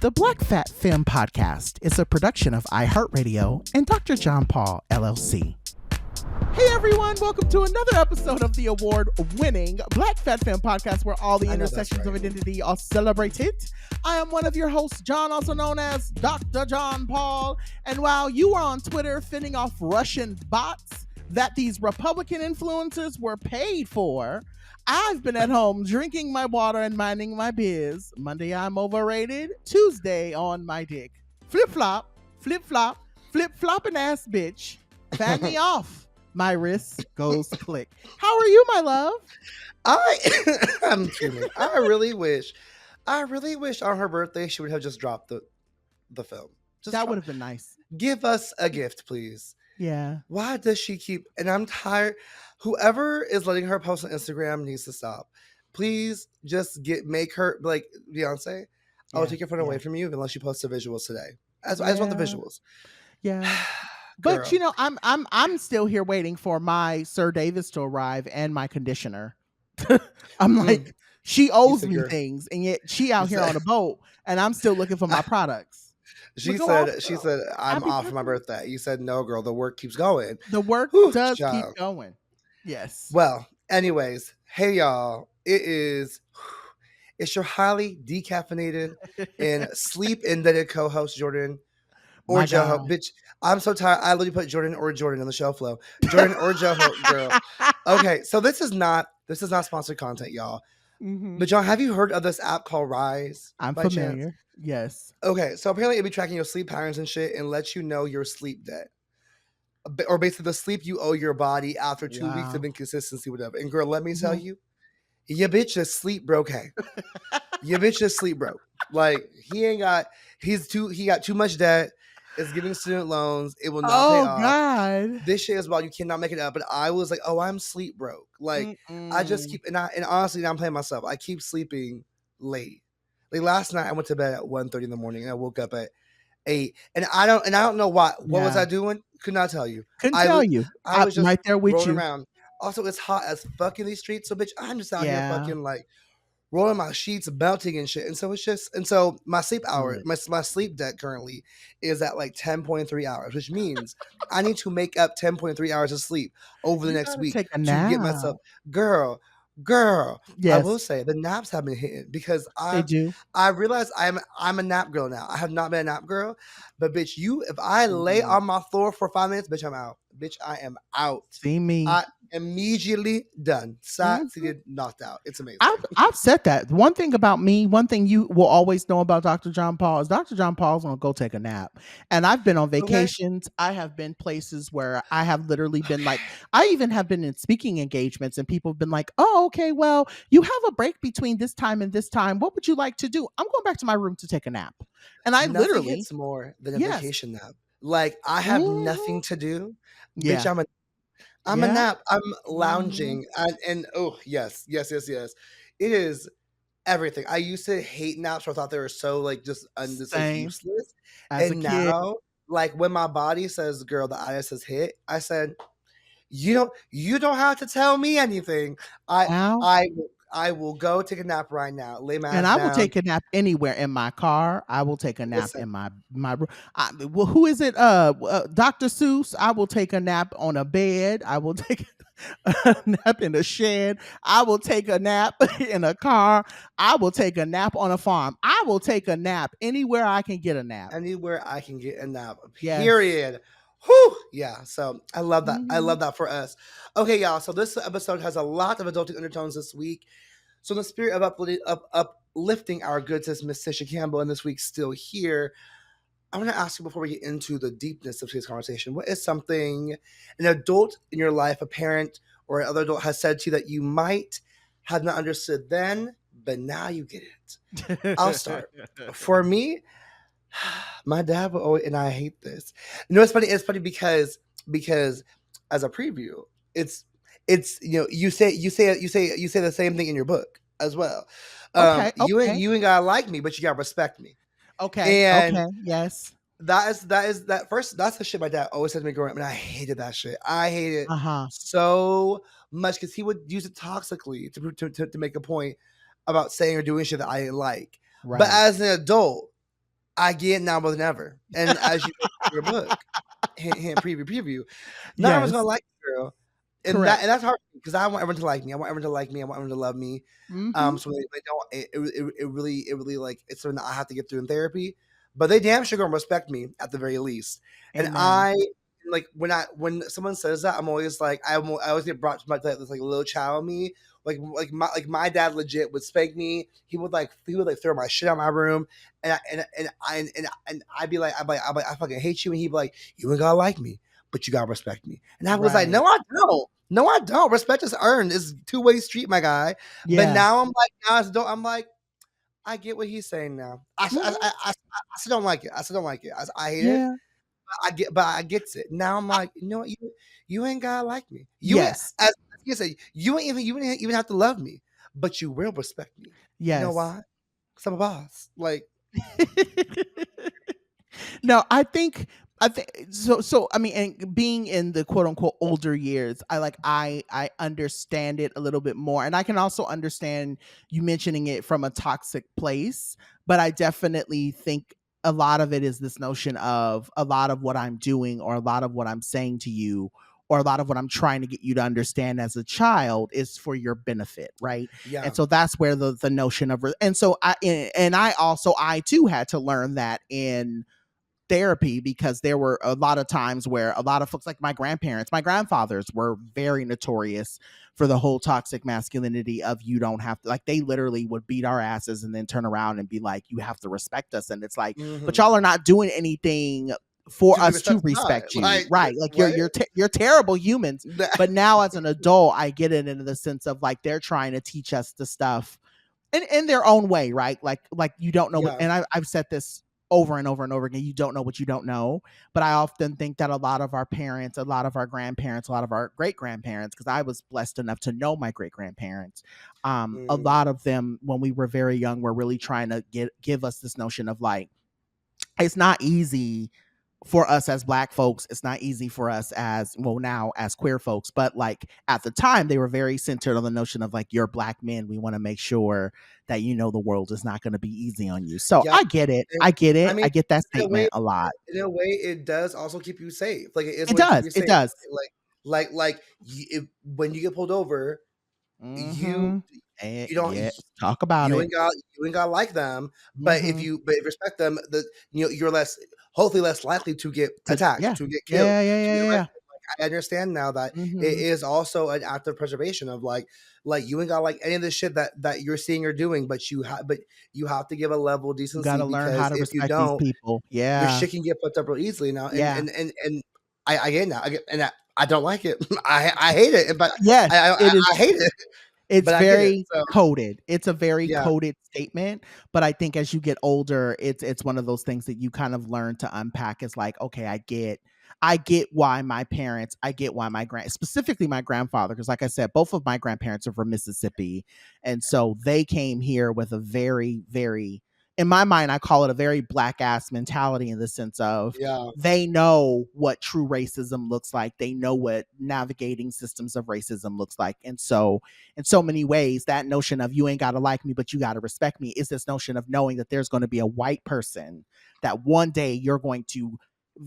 The Black Fat Femme Podcast is a production of iHeartRadio and Dr. John Paul, LLC. Hey everyone, welcome to another episode of the award-winning Black Fat Femme Podcast, where all the intersections of identity are celebrated. I am one of your hosts, John, also known as Dr. John Paul. And while you are on Twitter fending off Russian bots that these Republican influencers were paid for, I've been at home drinking my water and minding my biz. Monday, I'm overrated. Tuesday, on my dick. Flip-flop, flip-flop, flip-flopping ass bitch. Fan me off. My wrist goes click. How are you, my love? I'm kidding. I really wish on her birthday she would have just dropped the film. That would have been nice. Give us a gift, please. Yeah. Why does she keep? And I'm tired. Whoever is letting her post on Instagram needs to stop. Please just make her like Beyonce. I'll take your phone away from you unless you post the visuals today. I just want the visuals. Yeah. But I'm still here waiting for my Sir Davis to arrive and my conditioner. I'm like, she owes me things, and yet she out here on a boat, and I'm still looking for my products. She said, I'm off for my birthday. You said, no, girl, the work keeps going. The work does keep going. Yes. Well, anyways, hey, y'all. It's your highly decaffeinated and sleep-indebted co-host, Jordan or Joho. Bitch, I'm so tired. I literally put Jordan on the show flow. Jordan or Joho, girl. Okay, so this is not sponsored content, y'all. Mm-hmm. But John, have you heard of this app called Rise? I'm familiar. Chance? Yes. Okay, so apparently it'll be tracking your sleep patterns and shit and let you know your sleep debt. Or basically the sleep you owe your body after 2 weeks of inconsistency, whatever. And girl, let me tell you, your bitch just sleep broke. Hey, your bitch just sleep broke. Like he got too much debt. It's giving student loans. It will not pay off. Oh God! This shit is about you cannot make it up. But I was like, I'm sleep broke. Like I just keep and honestly, I'm playing myself. I keep sleeping late. Like last night, I went to bed at 1:30 in the morning, and I woke up at 8. And I don't know why. What was I doing? Could not tell you. I was just right there with you. Around. Also, it's hot as fuck in these streets. So, bitch, I'm just out here fucking like rolling my sheets, belting and shit. And so it's just, my sleep hour, my sleep debt currently is at like 10.3 hours, which means I need to make up 10.3 hours of sleep over the next week to get myself, girl. Yes. I will say the naps have been hitting because I realize I'm a nap girl now. I have not been a nap girl, but bitch, if I lay on my floor for 5 minutes, bitch, I'm out. Bitch, I am out. See me. I immediately done. Seated, knocked out. It's amazing. I've said that. One thing about me, one thing you will always know about Dr. John Paul is Dr. John Paul's gonna go take a nap. And I've been on vacations. Okay. I have been places where I have literally been like, I even have been in speaking engagements and people have been like, oh, okay, well, you have a break between this time and this time. What would you like to do? I'm going back to my room to take a nap. And I nothing literally hits more than a vacation nap. Like I have nothing to do. Bitch, I'm a nap. I'm lounging. And oh, yes. It is everything. I used to hate naps. I thought they were so like just useless. And now, like when my body says, girl, the IS has hit, I said, you don't have to tell me anything. I will go take a nap right now. Lay my ass down. And I will take a nap anywhere in my car. I will take a nap in my room. Well, who is it? Dr. Seuss. I will take a nap on a bed. I will take a nap in a shed. I will take a nap in a car. I will take a nap on a farm. I will take a nap anywhere I can get a nap. Anywhere I can get a nap. Period. Yes. Whew. Yeah, so I love that. I love that for us. Okay, y'all. So this episode has a lot of adulting undertones this week. So in the spirit of uplifting our good sis, Miss Tisha Campbell, and this week's still here, I want to ask you before we get into the deepness of today's conversation, what is something an adult in your life, a parent or another adult, has said to you that you might have not understood then, but now you get it? I'll start. For me, my dad would always, and I hate this. You know, it's funny. It's funny because as a preview, it's you say the same thing in your book as well. Okay. You ain't gotta like me, but you gotta respect me. Okay. And yes. That's the shit my dad always said to me growing up, and I hated that shit. I hated it so much because he would use it toxically to make a point about saying or doing shit that I didn't like. Right. But as an adult, I get now more than ever. And as you mentioned in your book, hint, hint, preview. Not everyone's gonna Yes, like you, girl. correct. And that's hard because I want everyone to like me. I want everyone to like me. I want everyone to love me. Mm-hmm. So they don't. It really like it's something that I have to get through in therapy. But they damn sure gonna respect me at the very least. And Amen. I like when someone says that, I'm always like I always get brought to my this like little child me. Like my dad legit would spank me. He would like throw my shit out my room, and I fucking hate you, and he'd be like, you ain't gotta like me, but you gotta respect me. And I was like, Right. no, I don't. No, I don't. Respect is earned. It's two-way street, my guy. But Yeah. now I'm like, now as adult, I'm like, I get what he's saying now. Mhm. I still don't like it. I still don't like it. I hate it. Yeah. But I gets it. Now I'm I- like, you know what? You ain't gotta like me. You ain't, yes. as you say, you ain't even have to love me, but you will respect me. You know Yes. why? Because I'm a boss. Like, No, I think so I mean, and being in the quote unquote older years, I understand it a little bit more, and I can also understand you mentioning it from a toxic place, but I definitely think a lot of it is this notion of a lot of what I'm doing or a lot of what I'm saying to you or a lot of what I'm trying to get you to understand as a child is for your benefit, right? yeah, And so that's where the notion of and so I too had to learn that in therapy, because there were a lot of times where a lot of folks, like my grandfathers were very notorious for the whole toxic masculinity of you don't have to, like, they literally would beat our asses and then turn around and be like, you have to respect us. And it's like, but mm-hmm. y'all are not doing anything for To be us to respected. respect you, Like, right? Like what? you're terrible humans. But now as an adult, I get it in the sense of like they're trying to teach us the stuff in their own way, right? Like you don't know what, Yeah. and I've said this over and over and over again. You don't know what you don't know. But I often think that a lot of our parents, a lot of our grandparents, a lot of our great grandparents, because I was blessed enough to know my great grandparents. A Mm, lot of them, when we were very young, were really trying to give us this notion of like, it's not easy for us as black folks. It's not easy for us as, well, now as queer folks, but like at the time they were very centered on the notion of like, you're black men, we want to make sure that you know the world is not going to be easy on you. So yeah. I get it, And, I get I it, mean, I get that in a way, statement a lot. it does also keep you safe. Like it is a It way to keep does, you it safe. does. When you get pulled over, you Mm-hmm. And you don't yeah, talk about you it. ain't got you ain't gotta like them. Mm-hmm. But if you respect them, you're less hopefully less likely to get attacked, Yeah, to get killed, yeah, yeah, to yeah, get yeah. arrested. Like I understand now that it Mm-hmm. is also an act of preservation of like you ain't got like any of the shit that you're seeing or doing, but you have to give a level of You got decency to learn how because to if you respect these don't, people. your Yeah, shit can get fucked up real easily now. yeah. And I get now. I don't like it. I hate it. But Yes, it is. I hate it. It's But I get it. very So coded. It's a very yeah. coded statement, but I think as you get older, it's one of those things that you kind of learn to unpack. Is like, okay, I get why my parents, I get why specifically my grandfather, because like I said, both of my grandparents are from Mississippi, and so they came here with a very, very, in my mind, I call it a very black ass mentality in the sense of Yeah. they know what true racism looks like. They know what navigating systems of racism looks like, and so in so many ways, that notion of you ain't got to like me, but you got to respect me is this notion of knowing that there's going to be a white person that one day you're going to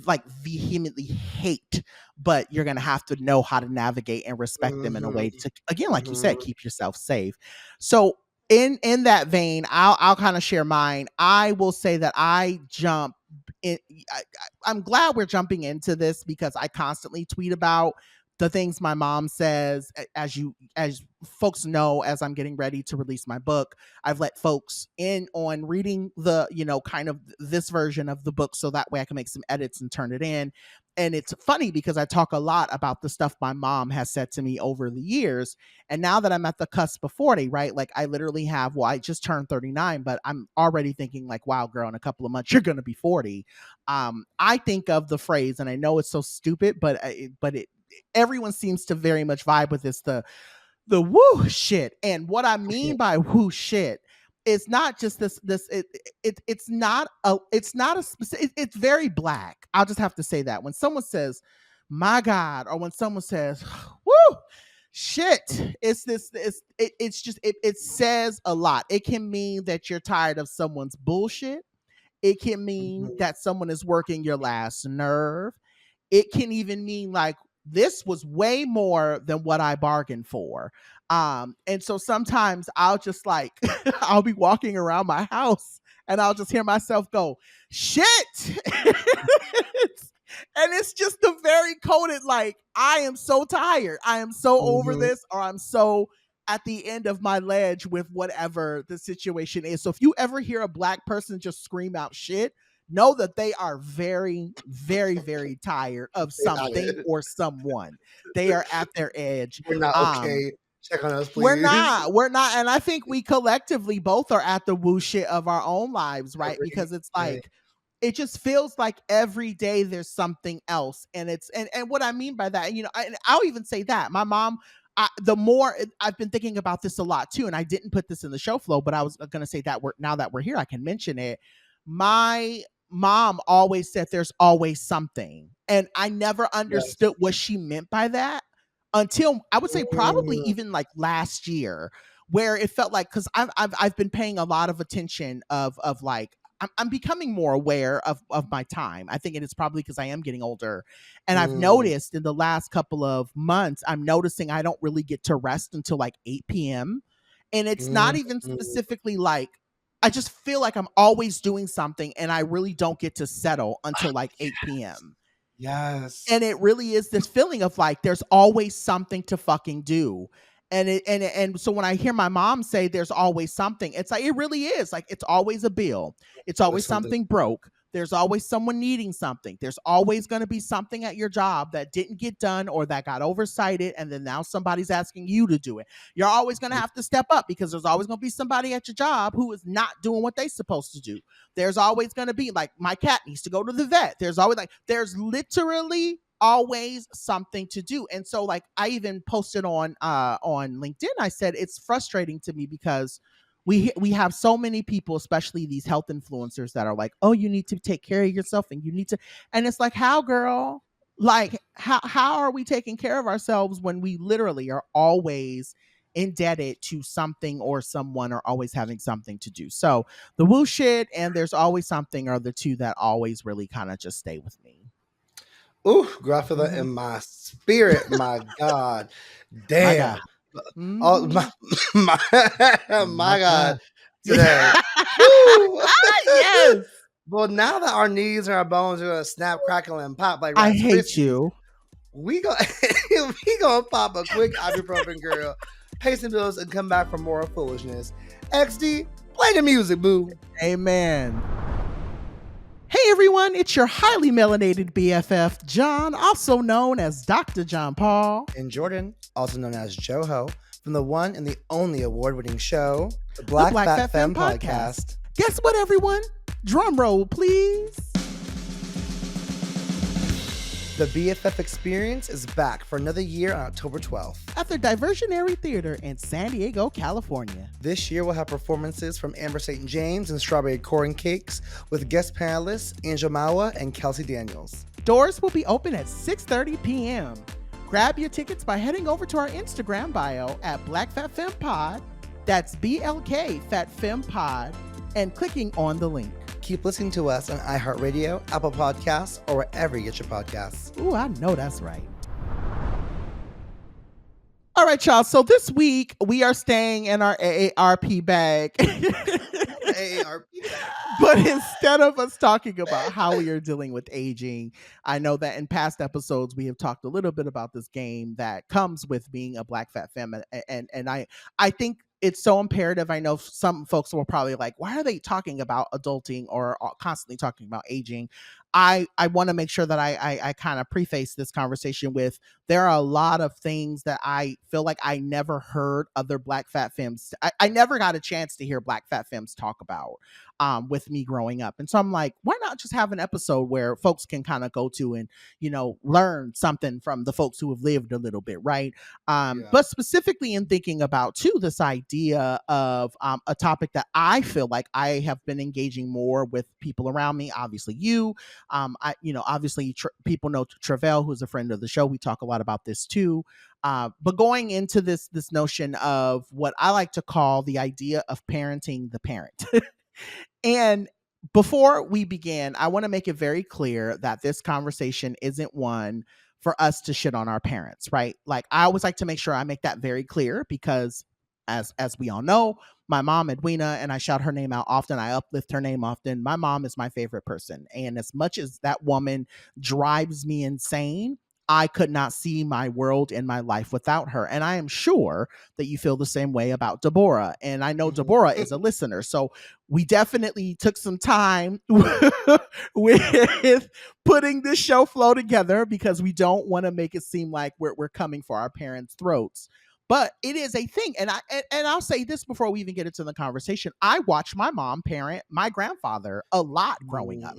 like vehemently hate, but you're going to have to know how to navigate and respect them in a way Mhm. to, again, like you said, Mhm. keep yourself safe. So in that vein, I'll kind of share mine. I will say that I jump in, I'm glad we're jumping into this because I constantly tweet about the things my mom says. As folks know, as I'm getting ready to release my book, I've let folks in on reading the, kind of this version of the book, so that way I can make some edits and turn it in. And it's funny because I talk a lot about the stuff my mom has said to me over the years. And now that I'm at the cusp of 40, right? Like I literally have, well, I just turned 39, but I'm already thinking like, wow, girl, in a couple of months, you're going to be 40. I think of the phrase, and I know it's so stupid, but it everyone seems to very much vibe with this, the woo shit. And what I mean by woo shit is not just it's not a specific, it's very black. I'll just have to say that when someone says my god, or when someone says woo shit, it's just it says a lot. It can mean that you're tired of someone's bullshit. It can mean that someone is working your last nerve. It can even mean like, this was way more than what I bargained for. And so sometimes I'll just like, I'll be walking around my house and I'll just hear myself go, shit. And it's just the very coded, like, I am so tired. I am so over this, or I'm so at the end of my ledge with whatever the situation is. So if you ever hear a Black person just scream out shit, know that they are very, very, very tired of something or someone. They are at their edge. We're not okay. Check on us, please. We're not. And I think we collectively both are at the woo shit of our own lives, right? Because it's like, it just feels like every day there's something else. And it's, and what I mean by that, I'll even say that my mom, the more I've been thinking about this a lot too, and I didn't put this in the show flow, but I was going to say that now that we're here, I can mention it. My mom always said there's always something. And I never understood what she meant by that until I would say probably even like last year, where it felt like, because I've been paying a lot of attention of like, I'm becoming more aware of my time. I think it is probably because I am getting older. And I've noticed in the last couple of months, I'm noticing I don't really get to rest until like 8 p.m. And it's not even specifically like, I just feel like I'm always doing something and I really don't get to settle until like 8 p.m. Yes. And it really is this feeling of like, there's always something to fucking do. And so when I hear my mom say there's always something, it's like, it really is like, it's always a bill. It's always something broke. There's always someone needing something. There's always going to be something at your job that didn't get done or that got oversighted. And then now somebody's asking you to do it. You're always going to have to step up because there's always going to be somebody at your job who is not doing what they're supposed to do. There's always going to be like, my cat needs to go to the vet. There's always like, there's literally always something to do. And so like, I even posted on LinkedIn, I said, it's frustrating to me because we have so many people, especially these health influencers, that are like, oh, you need to take care of yourself and you need to, and it's like, how, girl? Like, how are we taking care of ourselves when we literally are always indebted to something or someone, or always having something to do? So the woo shit and there's always something are the two that always really kind of just stay with me. Ooh, girl, I feel that in my spirit. My God. Damn. Oh, my God. Today. Yes. Well, now that our knees and our bones are gonna snap, crackle, and pop like I hate you. We gonna pop a quick ibuprofen, girl, pay some bills, and come back for more foolishness. XD, play the music, boo. Amen. Hey everyone, it's your highly melanated BFF, John, also known as Dr. John Paul. And Jordan, also known as Joho, from the one and the only award-winning show, the Black Fat Femme Podcast. Guess what, everyone? Drum roll, please. The BFF Experience is back for another year on October 12th at the Diversionary Theater in San Diego, California. This year we'll have performances from Amber St. James and Strawberry Corn Cakes with guest panelists Angel Mawa and Kelsey Daniels. Doors will be open at 6:30 p.m. Grab your tickets by heading over to our Instagram bio at Black Fat Femme Pod, that's BLK Fat Femme Pod, and clicking on the link. Keep listening to us on iHeartRadio, Apple Podcasts, or wherever you get your podcasts. Ooh, I know that's right. All right, y'all. So this week we are staying in our AARP bag. AARP bag. But instead of us talking about how we are dealing with aging, I know that in past episodes we have talked a little bit about this game that comes with being a Black Fat Femme, and I think it's so imperative. I know some folks will probably like, why are they talking about adulting or constantly talking about aging? I want to make sure that I kind of preface this conversation with, there are a lot of things that I feel like I never heard other Black Fat Femmes. I never got a chance to hear Black Fat Femmes talk about with me growing up. And so I'm like, why not just have an episode where folks can kind of go to and, learn something from the folks who have lived a little bit, right? But specifically in thinking about, too, this idea of a topic that I feel like I have been engaging more with people around me, obviously you, obviously people know Travell, who's a friend of the show. We talk a lot about this too. But going into this notion of what I like to call the idea of parenting the parent. And before we begin, I want to make it very clear that this conversation isn't one for us to shit on our parents, right? Like I always like to make sure I make that very clear because as we all know, my mom Edwina, and I shout her name out often, I uplift her name often. My mom is my favorite person. And as much as that woman drives me insane, I could not see my world and my life without her. And I am sure that you feel the same way about Deborah. And I know Deborah is a listener. So we definitely took some time with putting this show flow together because we don't want to make it seem like we're coming for our parents' throats. But it is a thing, and I'll say this before we even get into the conversation. I watched my mom parent my grandfather a lot growing up.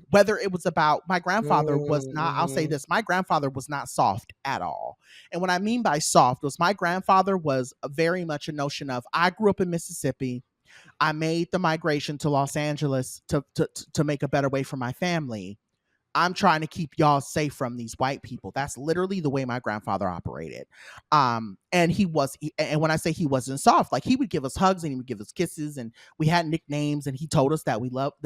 Whether it was about my grandfather was not, I'll say this, my grandfather was not soft at all. And what I mean by soft was my grandfather was very much a notion of, I grew up in Mississippi. I made the migration to Los Angeles to make a better way for my family. I'm trying to keep y'all safe from these white people. That's literally the way my grandfather operated. And when I say he wasn't soft, like he would give us hugs and he would give us kisses and we had nicknames and he told us that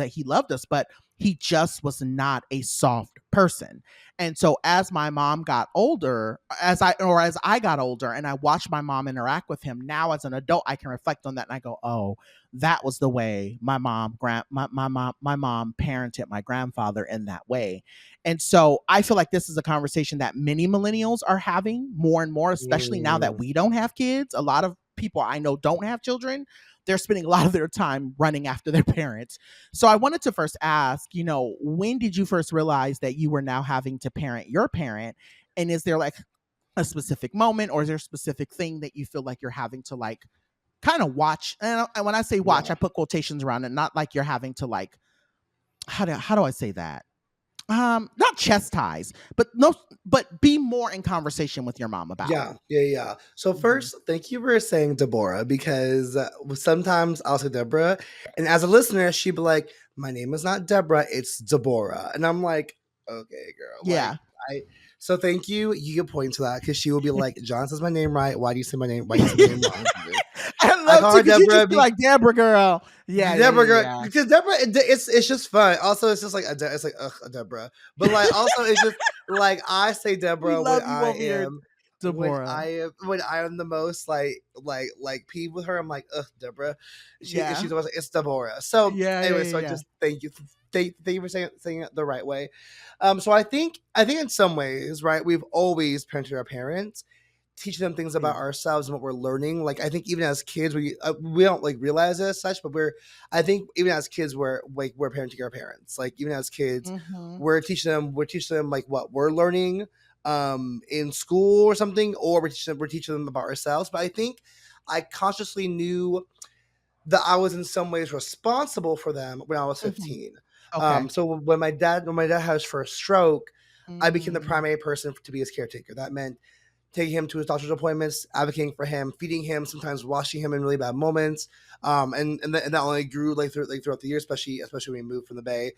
he loved us, but he just was not a soft person. And so as my mom got older, as I got older and I watched my mom interact with him, now as an adult, I can reflect on that and I go, oh, that was the way my mom parented my grandfather in that way. And so I feel like this is a conversation that many millennials are having more and more, especially now that we don't have kids. A lot of people I know don't have children. They're spending a lot of their time running after their parents. So I wanted to first ask, when did you first realize that you were now having to parent your parent? And is there like a specific moment or is there a specific thing that you feel like you're having to like kind of watch? And when I say watch, I put quotations around it, not like you're having to like, how do I say that? Not chastise, but be more in conversation with your mom about it. Yeah. So first, thank you for saying Deborah because sometimes I'll say Deborah, and as a listener, she'd be like, "My name is not Deborah, it's Deborah," and I'm like, "Okay, girl." Yeah. So thank you. You can point to that because she will be like, "John says my name right. Why do you say my name? Why do you say my name wrong?" I love to because you just be like Deborah girl. Yeah, Deborah girl. Because Deborah, it's just fun. Also, it's just like it's like a Deborah, but like also it's just like I say Deborah when I am the most like peeved with her. I'm like Deborah. She's always like it's Deborah. So anyway, so I just thank you. Thank you for saying it the right way. So I think in some ways, right, we've always parented our parents, teaching them things about ourselves and what we're learning. Like I think even as kids, we don't like realize it as such, but I think even as kids, we're parenting our parents. Like even as kids, we're teaching them like what we're learning in school or something, or we're teaching them about ourselves. But I think I consciously knew that I was in some ways responsible for them when I was 15. Okay. So when my dad had his first stroke, I became the primary person to be his caretaker. That meant taking him to his doctor's appointments, advocating for him, feeding him, sometimes washing him in really bad moments. And that only grew throughout the year, especially when we moved from the Bay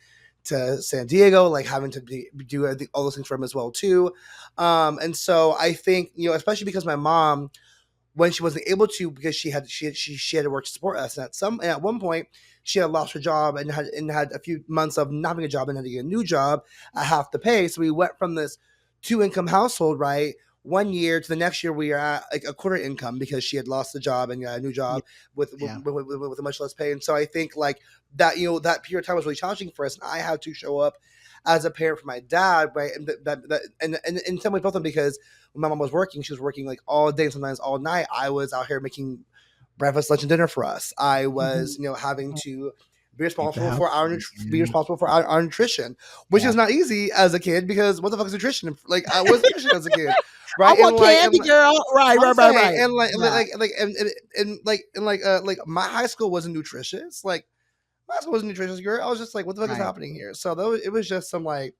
to San Diego, like having to do all those things for him as well too. And so I think, especially because my mom, when she wasn't able to, because she had to work to support us. And at one point she had lost her job and had a few months of not having a job and had to get a new job at half the pay. So we went from this 2-income household, right, one year to the next year we are at like a quarter income because she had lost the job and got a new job with a much less pay. And so I think like that, that period of time was really challenging for us. And I had to show up as a parent for my dad, right? And in some way both of them, because when my mom was working, she was working like all day, sometimes all night. I was out here making breakfast, lunch, and dinner for us. I was, having to be responsible for our nutrition, which is not easy as a kid because what the fuck is nutrition? Like I was nutrition as a kid, right? I want candy, girl. Right. And like my high school wasn't nutritious. Like my high school wasn't nutritious, girl. I was just like, what the fuck is happening here? So it was just some wild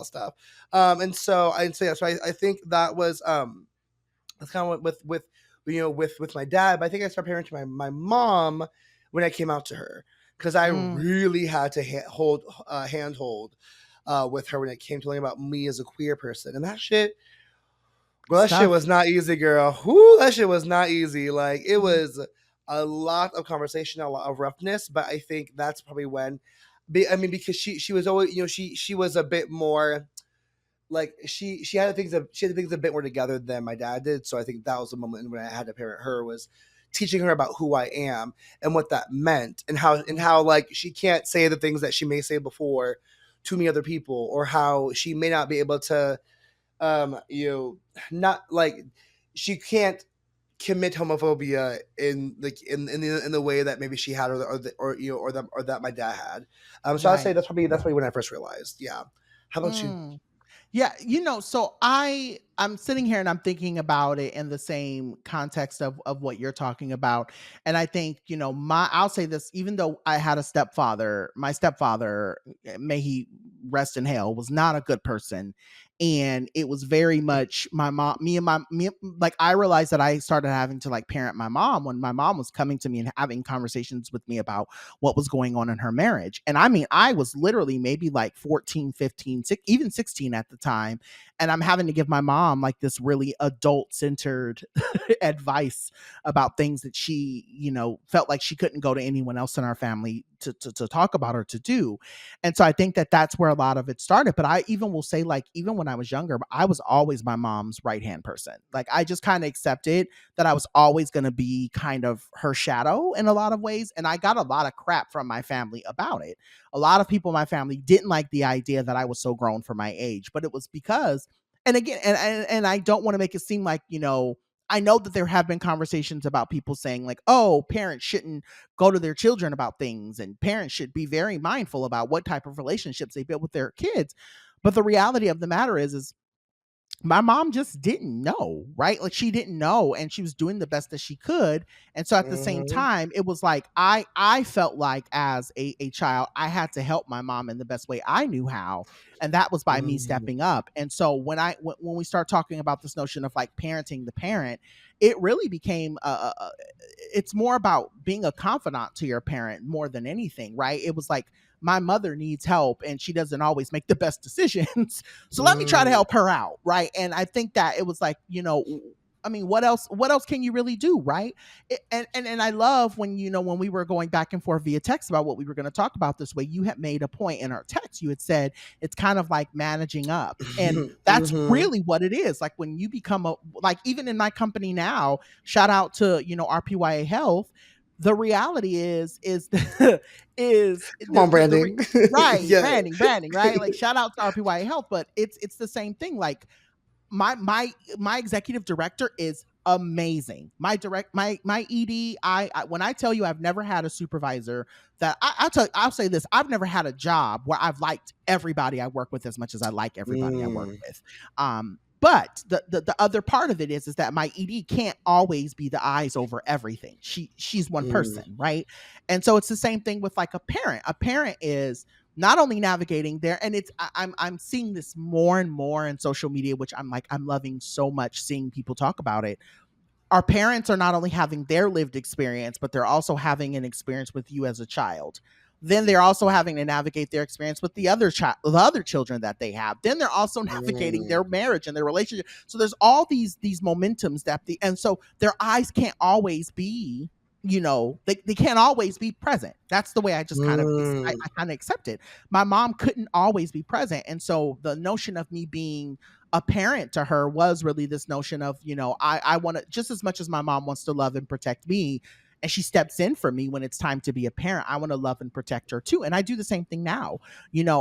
stuff. And so I think that was that's kind of with my dad. But I think I started parenting my mom when I came out to her, because I really had to handhold with her when it came to learning about me as a queer person. And that shit, well, that shit was not easy, girl. Whoo, that shit was not easy. Like it was a lot of conversation, a lot of roughness. But I think that's probably when, I mean, because she was always, she was a bit more like she had things a bit more together than my dad did. So I think that was the moment when I had to parent her, was teaching her about who I am and what that meant, and how like she can't say the things that she may say before to me other people, or how she may not be able to not like, she can't commit homophobia in like in the way that maybe she had, or that my dad had. So I'd say Right. that's probably when I first realized. Yeah. How about you? Mm. Yeah, so I'm sitting here and I'm thinking about it in the same context of what you're talking about. And I think, my I'll say this, even though I had a stepfather, my stepfather, may he rest in hell, was not a good person. And it was very much my mom, like I realized that I started having to like parent my mom when my mom was coming to me and having conversations with me about what was going on in her marriage. And I mean, I was literally maybe like 14, 15, even 16 at the time. And I'm having to give my mom like this really adult centered advice about things that she, felt like she couldn't go to anyone else in our family to talk about or to do. And so I think that that's where a lot of it started. But I even will say, like, even when I was younger, I was always my mom's right hand person. Like, I just kind of accepted that I was always going to be kind of her shadow in a lot of ways. And I got a lot of crap from my family about it. A lot of people in my family didn't like the idea that I was so grown for my age, but it was because, and again, and I don't want to make it seem like, I know that there have been conversations about people saying like, oh, parents shouldn't go to their children about things, and parents should be very mindful about what type of relationships they build with their kids. But the reality of the matter is my mom just didn't know, right? Like, she didn't know, and she was doing the best that she could. And so at the same Mm-hmm. time, it was like I felt like as a child, I had to help my mom in the best way I knew how, and that was by me Mm-hmm. stepping up. And so when we start talking about this notion of like parenting the parent, it really became it's more about being a confidant to your parent more than anything, right? It was like, my mother needs help and she doesn't always make the best decisions. So let me try to Mm. help her out, right? And I think that it was like, I mean, what else can you really do, right? And I love when, when we were going back and forth via text about what we were going to talk about this way, you had made a point in our text. You had said it's kind of like managing up. And that's Mm-hmm. really what it is. Like, when you become like, even in my company now, shout out to, RPYA Health, the reality is is Come on, the branding. right, Yeah. branding, right? Like, shout out to RPYA Health, but it's the same thing. Like, my executive director is amazing. My ED, I when I tell you I've never had a supervisor that I'll say this, I've never had a job where I've liked everybody I work with as much as I like everybody I work Mm. with. But the other part of it is that my ED can't always be the eyes over everything. She's one Mm. person, right? And so it's the same thing with like a parent. A parent is not only navigating there, and I'm seeing this more and more in social media, which I'm loving so much, seeing people talk about it. Our parents are not only having their lived experience, but they're also having an experience with you as a child. Then they're also having to navigate their experience with the other children that they have. Then they're also navigating Mm. their marriage and their relationship. So there's all these momentums and so their eyes can't always be, they can't always be present. That's the way I just kind of Mm. I kind of accept it. My mom couldn't always be present, and so the notion of me being a parent to her was really this notion of, I want to, just as much as my mom wants to love and protect me, and she steps in for me when it's time to be a parent, I want to love and protect her too. And I do the same thing now.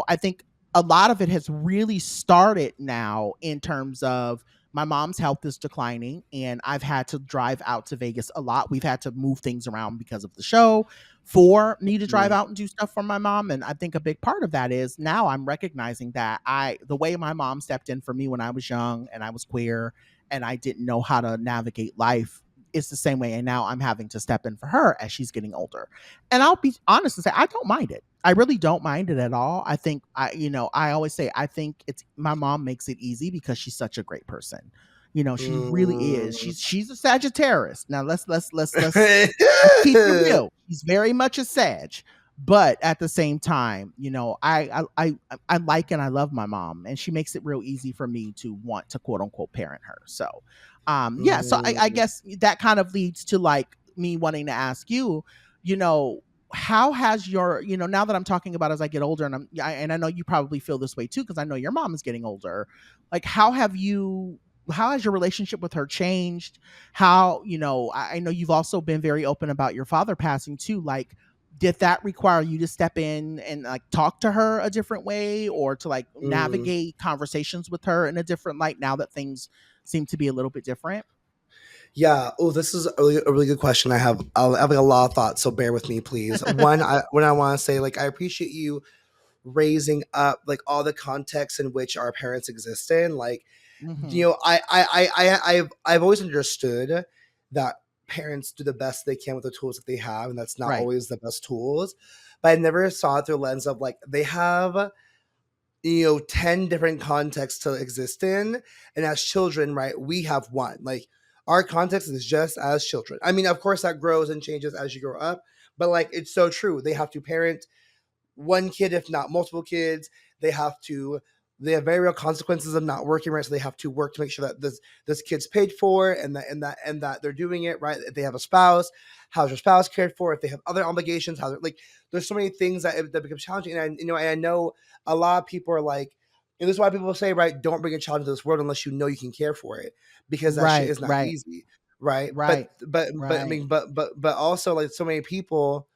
I think a lot of it has really started now in terms of my mom's health is declining, and I've had to drive out to Vegas a lot. We've had to move things around because of the show for me to drive Mm. out and do stuff for my mom. And I think a big part of that is now I'm recognizing that the way my mom stepped in for me when I was young and I was queer and I didn't know how to navigate life, it's the same way. And now I'm having to step in for her as she's getting older. And I'll be honest and say, I don't mind it. I really don't mind it at all. I think I always say, I think it's my mom makes it easy because she's such a great person. She really is. Mm. She's a Sagittarius. Now let's keep it real. He's very much a Sag, but at the same time, I like and I love my mom, and she makes it real easy for me to want to quote unquote parent her. So, yeah. So I Mm. guess that kind of leads to like me wanting to ask you, you know, how has your, you know, now that I'm talking about as I get older, and and I know you probably feel this way too, because I know your mom is getting older. Like, how has your relationship with her changed? How, you know, I know you've also been very open about your father passing too. Like, did that require you to step in and like talk to her a different way, or to like Mm. navigate conversations with her in a different light now that things seem to be a little bit different? Yeah. Oh, this is a really good question. I have like a lot of thoughts, so bear with me, please. One, I want to say, like, I appreciate you raising up like all the context in which our parents exist in. Like, Mm-hmm. you know, I've always understood that parents do the best they can with the tools that they have, and that's not Right. always the best tools. But I never saw it through a lens of like they have, 10 different contexts to exist in. And as children, right, we have one. Like, our context is just as children. I mean, of course, that grows and changes as you grow up, but like, it's so true. They have to parent one kid, if not multiple kids. They have to. They have very real consequences of not working, right? So they have to work to make sure that this kid's paid for, and that they're doing it right. If they have a spouse, how's your spouse cared for? If they have other obligations, how they're like. There's so many things that become challenging, and I know a lot of people are like, and this is why people say, right, don't bring a child into this world unless you know you can care for it, because that shit Right. is not Right. easy, right? But Right. but I Right. mean, but also, like, so many people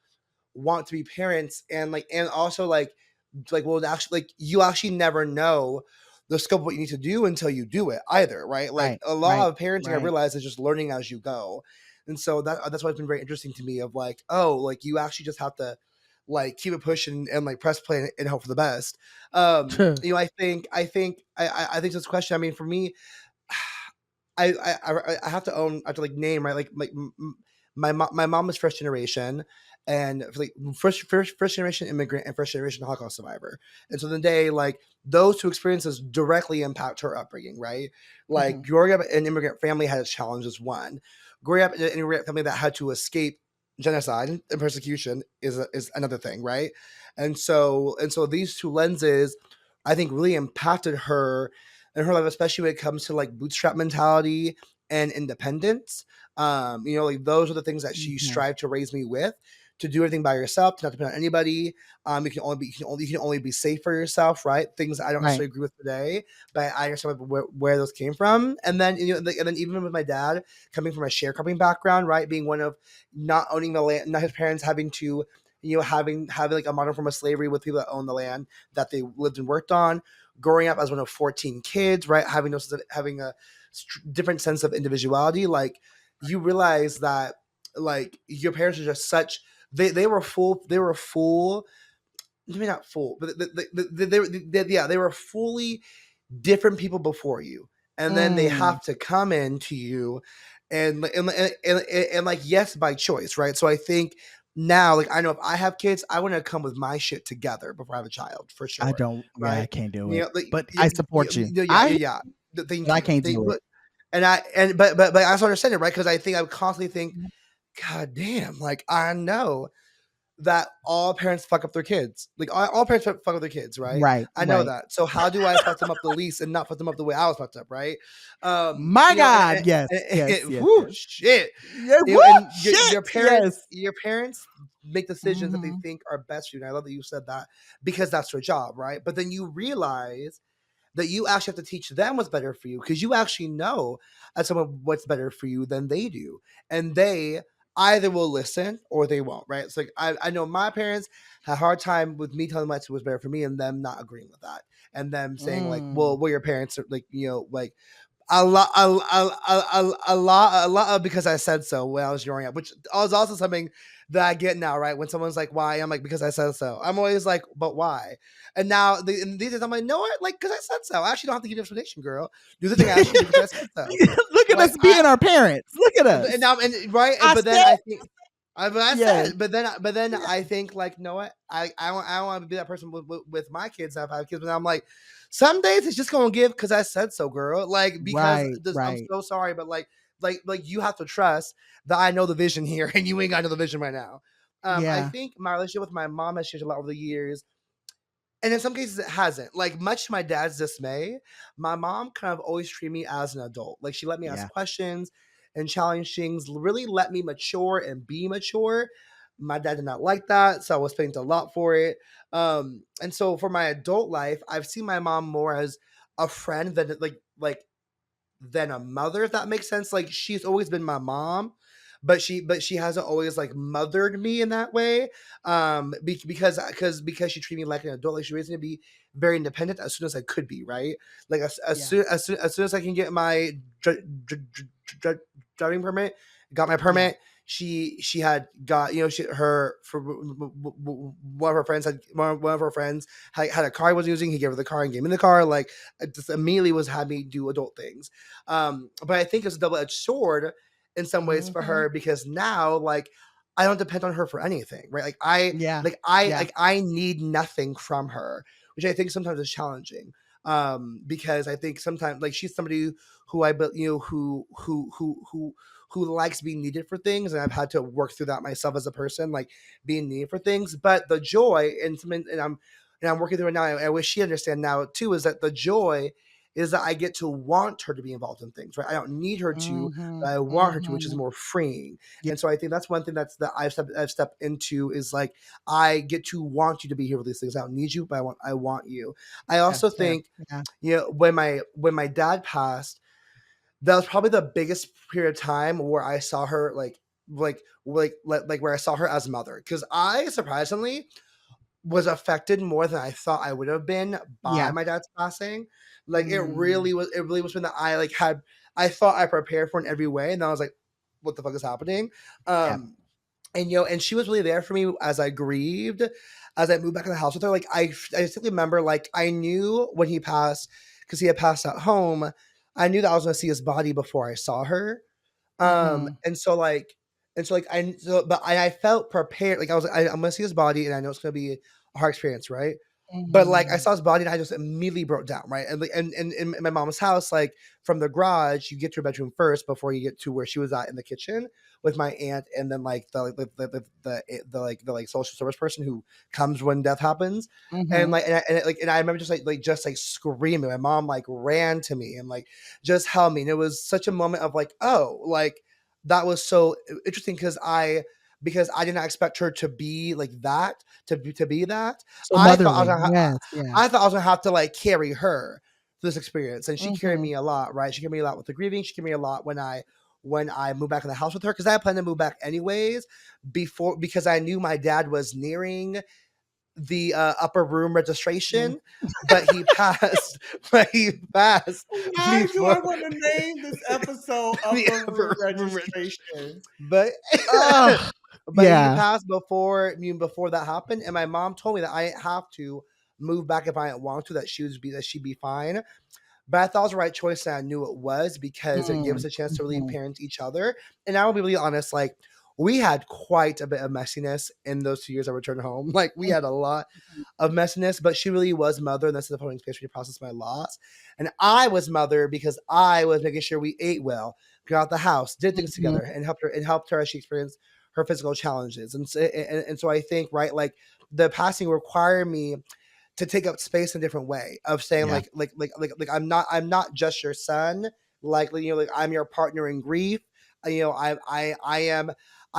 want to be parents, and also well, actually, like, you actually never know the scope of what you need to do until you do it either, right? Like, Right. a lot Right. of parenting, I Right. realize, is just learning as you go. And so that's why it's been very interesting to me, of like, oh, like, you actually just have to like keep it pushing and like press play and hope for the best. I think this question, I mean, for me, I have to own, I have to like name, right, like my mom is first generation, and like first generation immigrant and first generation Holocaust survivor. And so the day, like, those two experiences directly impact her upbringing, right? Like, Mm-hmm. growing up in an immigrant family had its challenges. One, growing up in an immigrant family that had to escape genocide and persecution is another thing, right? And so these two lenses, I think, really impacted her in her life, especially when it comes to like bootstrap mentality and independence. Like, those are the things that she Mm-hmm. strived to raise me with. To do everything by yourself, to not depend on anybody. You can only be safe for yourself, right? Things I don't Right. necessarily agree with today, but I understand where those came from. And then, and then even with my dad coming from a sharecropping background, right, being one of not owning the land, not his parents having to, having like a modern form of slavery with people that own the land that they lived and worked on, growing up as one of 14 kids, right? Having a different sense of individuality. Like, you realize that, like, your parents are just such, they were full, maybe not full, but they were fully different people before you. And then they Mm. have to come into you, and like, yes, by choice, right? So I think now, like, I know if I have kids, I want to come with my shit together before I have a child, for I sure, don't. Yeah, I right? can't do You it. know, like, But yeah, I yeah, support you. yeah, yeah, I yeah. but Thank I you. can't do it. But I also understand it, right? Because I constantly think, God damn, like, I know that all parents fuck up their kids. Like, all parents fuck up their kids, right? Right. I know Right. that. So how do I fuck them up the least and not fuck them up the way I was fucked up, right? My God. And, Yes. Yes. Yes. whew, Yes. shit. Yeah. Woo! And Shit. Yes. your parents make decisions that they Mm-hmm. think are best for you. And I love that you said that, because that's their job, right? But then you realize that you actually have to teach them what's better for you, because you actually know as someone what's better for you than they do. And they either will listen or they won't, right? It's like, I know my parents had a hard time with me telling them what was better for me and them not agreeing with that. And them saying, like, Mm. well, your parents are like, like, a lot of because I said so when I was growing up, which is also something that I get now, right? When someone's like, "Why?" I'm like, "Because I said so." I'm always like, "But why?" And now, and these days, I'm like, "No, what? Like, because I said so. I actually don't have to give you explanation, girl. Do the thing I asked you to do because I said so." Look at Like, us being our parents. Look at and us. now, and right, I but then said I think, but I yes. said, but then I think, like, you know what? I want to be that person with my kids. If I have kids, but I'm like, some days it's just gonna give because I said so, girl. Like, because Right. this, I'm Right. so sorry, but like you have to trust that I know the vision here, and you ain't got to know the vision right now. I Yeah. think my relationship with my mom has changed a lot over the years, and in some cases it hasn't. Like, much to my dad's dismay, my mom kind of always treated me as an adult. Like, she let me ask Yeah. questions. and challenge things, really let me mature and be mature. My dad did not like that, so I was paying a lot for it. And so for my adult life, I've seen my mom more as a friend than than a mother, if that makes sense. Like she's always been my mom, but she hasn't always like mothered me in that way. Because she treated me like an adult. Like she raised me to be very independent as soon as I could be, right? Like Yeah. as soon as I can get my driving permit, got my Yeah. permit. She had got, she her for one of her friends had one of her friends had a car he was using. He gave her the car and gave me the car. Like it just immediately was had me do adult things. But I think it's a double-edged sword in some ways for Mm-hmm. her, because now like I don't depend on her for anything, right? Like I Yeah. like I Yeah. like I need nothing from her, which I think sometimes is challenging. Because I think sometimes like she's somebody who I but who likes being needed for things, and I've had to work through that myself as a person, like being needed for things. But the joy and something, and I'm working through it now. I wish she understand now too, is that the joy is that I get to want her to be involved in things, right? I don't need her to, Mm-hmm. but I want her to, which is Mm-hmm. more freeing. Yeah. And so I think that's one thing that I've stepped into, is like I get to want you to be here with these things. I don't need you, but I want you. I That's also fair. think, Yeah. when my dad passed, that was probably the biggest period of time where I saw her where I saw her as mother, because I surprisingly was affected more than I thought I would have been by Yeah. my dad's passing. Like Mm. it really was when that I thought I prepared for in every way, and then I was like, what the fuck is happening? Yeah. And she was really there for me as I grieved, as I moved back in the house with her. Like I simply remember, like I knew when he passed, because he had passed at home. I knew that I was going to see his body before I saw her. Um, Mm-hmm. and so like, but I felt prepared. Like I was like, I'm gonna see his body, and I know it's gonna be a hard experience, right? But like I Mm-hmm. saw his body, and I just immediately broke down, right? And like, and in my mom's house, like from the garage, you get to her bedroom first before you get to where she was at in the kitchen with my aunt, and then like the social service person who comes when death happens. And Mm-hmm. like and I remember just like screaming. My mom like ran to me and like just held me, and it was such a moment of like, oh, like that was so interesting, because I did not expect her to be like that, to be that. So I thought I was motherly. gonna Yes. Yeah. I thought I was gonna have to like carry her through this experience, and she carried Mm-hmm. me a lot, right? She carried me a lot with the grieving. She carried me a lot when I moved back in the house with her, because I had planned to move back anyways, because I knew my dad was nearing the upper room Mm-hmm. registration, but he passed. But he passed Why do I before want to name this episode the Upper Room upper room Registration? but Oh, but he yeah. passed before that happened, and my mom told me that I didn't have to move back if I didn't want to. That she'd be fine. But I thought it was the right choice, and I knew it was, because it gives us a chance to really Mm-hmm. parent each other. And I will be really honest, like we had quite a bit of messiness in those 2 years I returned home. Like we had a lot of messiness, but she really was mother, and that's the holding space for you to process my loss. And I was mother because I was making sure we ate well, got out the house, did things Mm-hmm. together, and helped her as she experienced her physical challenges. And so I think, right, like the passing required me to take up space in a different way of saying Yeah. like I'm not just your son, like I'm your partner in grief. I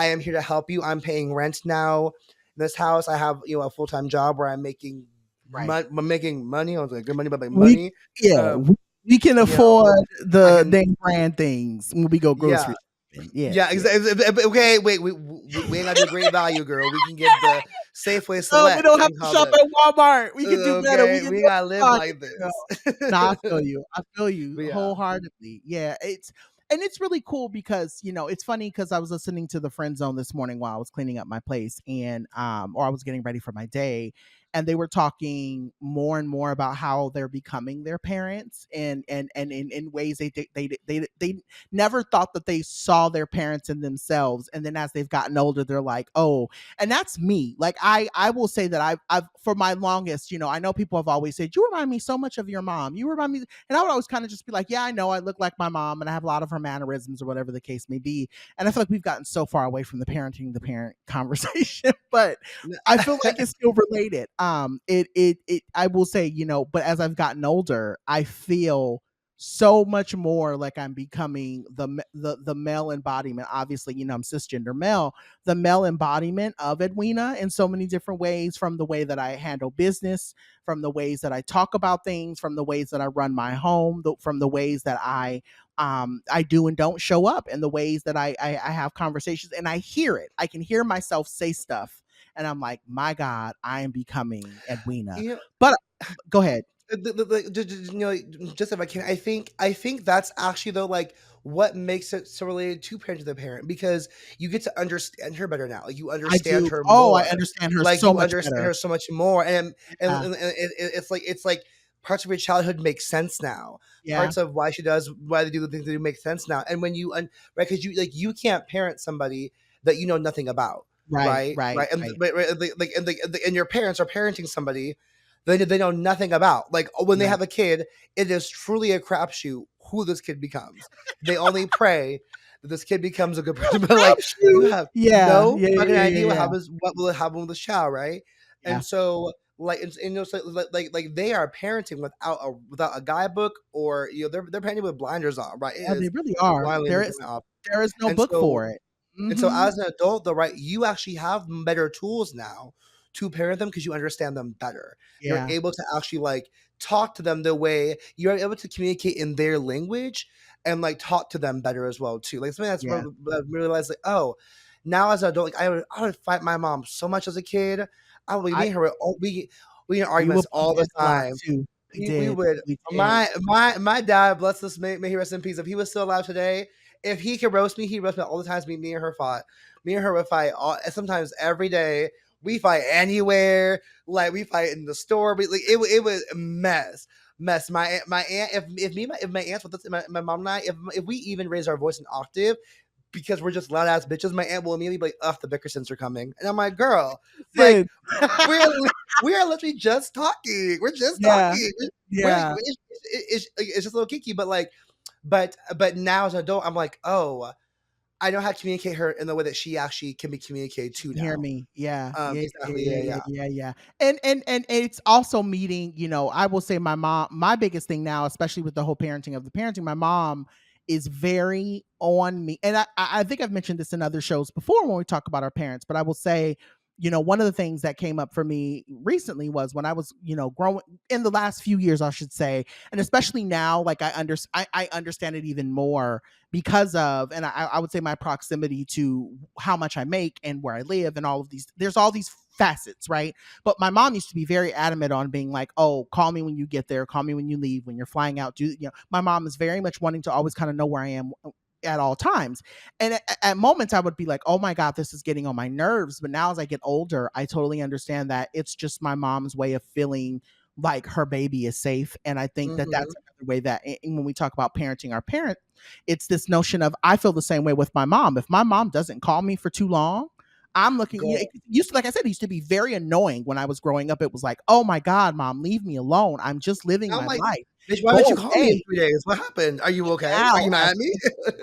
am here to help you. I'm paying rent now in this house. I have a full-time job where Right. I'm making money. I was like good money, but my We money. yeah, Um, we can you know, afford I the can. name brand things when we go Yeah, grocery shopping. Yes, yeah, yes. exactly. Okay, wait, we ain't got to do great value, girl. We can get the Safeway No, we Select. don't We have can to call shop the at Walmart. We can do better. We okay. can We do ain't it gotta live on like pocket, this. No, I feel you. I feel you But yeah. wholeheartedly. Yeah, it's really cool because it's funny because I was listening to the Friend Zone this morning while I was cleaning up my place and or I was getting ready for my day, and they were talking more and more about how they're becoming their parents and in ways they never thought that they saw their parents in themselves, and then as they've gotten older they're like, oh, and that's me. Like I will say that I've for my longest, I know people have always said, you remind me so much of your mom. You remind me, and I would always kind of just be like, yeah, I know I look like my mom and I have a lot of her mannerisms or whatever the case may be. And I feel like we've gotten so far away from the parenting the parent conversation, but I feel like it's still related. I will say, but as I've gotten older, I feel so much more like I'm becoming the male embodiment. Obviously, I'm cisgender male, the male embodiment of Edwina in so many different ways, from the way that I handle business, from the ways that I talk about things, from the ways that I run my home, from the ways that I do and don't show up, and the ways that I have conversations, and I hear it. I can hear myself say stuff, and I'm like, my God, I am becoming Edwina. You know, But go ahead. Just if I can, I think that's actually though like what makes it so related to parent to the parent, because you get to understand her better now. Like you I understand do. her Oh, I more. understand her Like so you much understand better. her so much more, Yeah. and it's like parts of your childhood make sense now. Yeah. Parts of why they do the things they do make sense now. And when you right, because you can't parent somebody that you know nothing about, Right. right? Right. Right, and Right. and your parents are parenting somebody they know nothing about. Like when they Right. have a kid, it is truly a crapshoot who this kid becomes. They only pray that this kid becomes a good person. But like you Crapshoot. have Yeah. no Yeah. Yeah. fucking Yeah. idea Yeah. what will happen with this child, right? Yeah. And so like so, like they are parenting without a guidebook, or they're parenting with blinders on, right? It Yeah, they is really are. blindly There is going off. there is no And book so for it. and so Mhm. as an adult, though, right, you actually have better tools now to parent them because you understand them better. You're Yeah. able to actually like talk to them the way you're able to communicate in their language and like talk to them better as well too. Like something that's Yeah. I realized like, oh, now as an adult, like I would fight my mom so much as a kid. I would me I and her we in We would arguments bump all the heads a lot time. too. We We did. would We did. my dad, bless us, may he rest in peace. If he was still alive today, if he could roast me, he roast me all the times. Me and her fought. Me and her would fight sometimes every day. We fight anywhere. Like we fight in the store. Like it was a mess. My aunt, if my aunts with us, my mom and I, if we even raise our voice an octave because we're just loud ass bitches, my aunt will immediately be like, "Ugh, the Bickersons are coming," and I'm like, "Girl, like Sid. we're we are literally just talking. We're just Yeah. talking. We're like, Yeah. it's just a little kinky, but like, but now as an adult, I'm like, oh, I know how to communicate her in the way that she actually can be communicated to Hear now. me. Yeah. Yeah. Yeah. Exactly. Yeah. Yeah. Yeah. Yeah. Yeah. Yeah. And it's also meeting, I will say my biggest thing now, especially with the whole parenting, my mom is very on me. And I think I've mentioned this in other shows before when we talk about our parents, but I will say, one of the things that came up for me recently was when I was, growing in the last few years, I should say, and especially now, like I understand it even more because of, and I would say my proximity to how much I make and where I live and all of these, there's all these facets, right? But my mom used to be very adamant on being like, oh, call me when you get there, call me when you leave, when you're flying out. My mom is very much wanting to always kind of know where I am at all times. And at moments I would be like, oh my God, this is getting on my nerves. But now as I get older, I totally understand that it's just my mom's way of feeling like her baby is safe. And I think that Mm-hmm. that's another way that when we talk about parenting our parent, it's this notion of, I feel the same way with my mom. If my mom doesn't call me for too long, I'm looking, Go. it used to, like I said, it used to be very annoying when I was growing up. It was like, oh my God, mom, leave me alone. I'm just living I'm my like, life. bitch, why didn't you Go call me in away. 3 days? What happened? Are you okay? Are Now, you mad at me?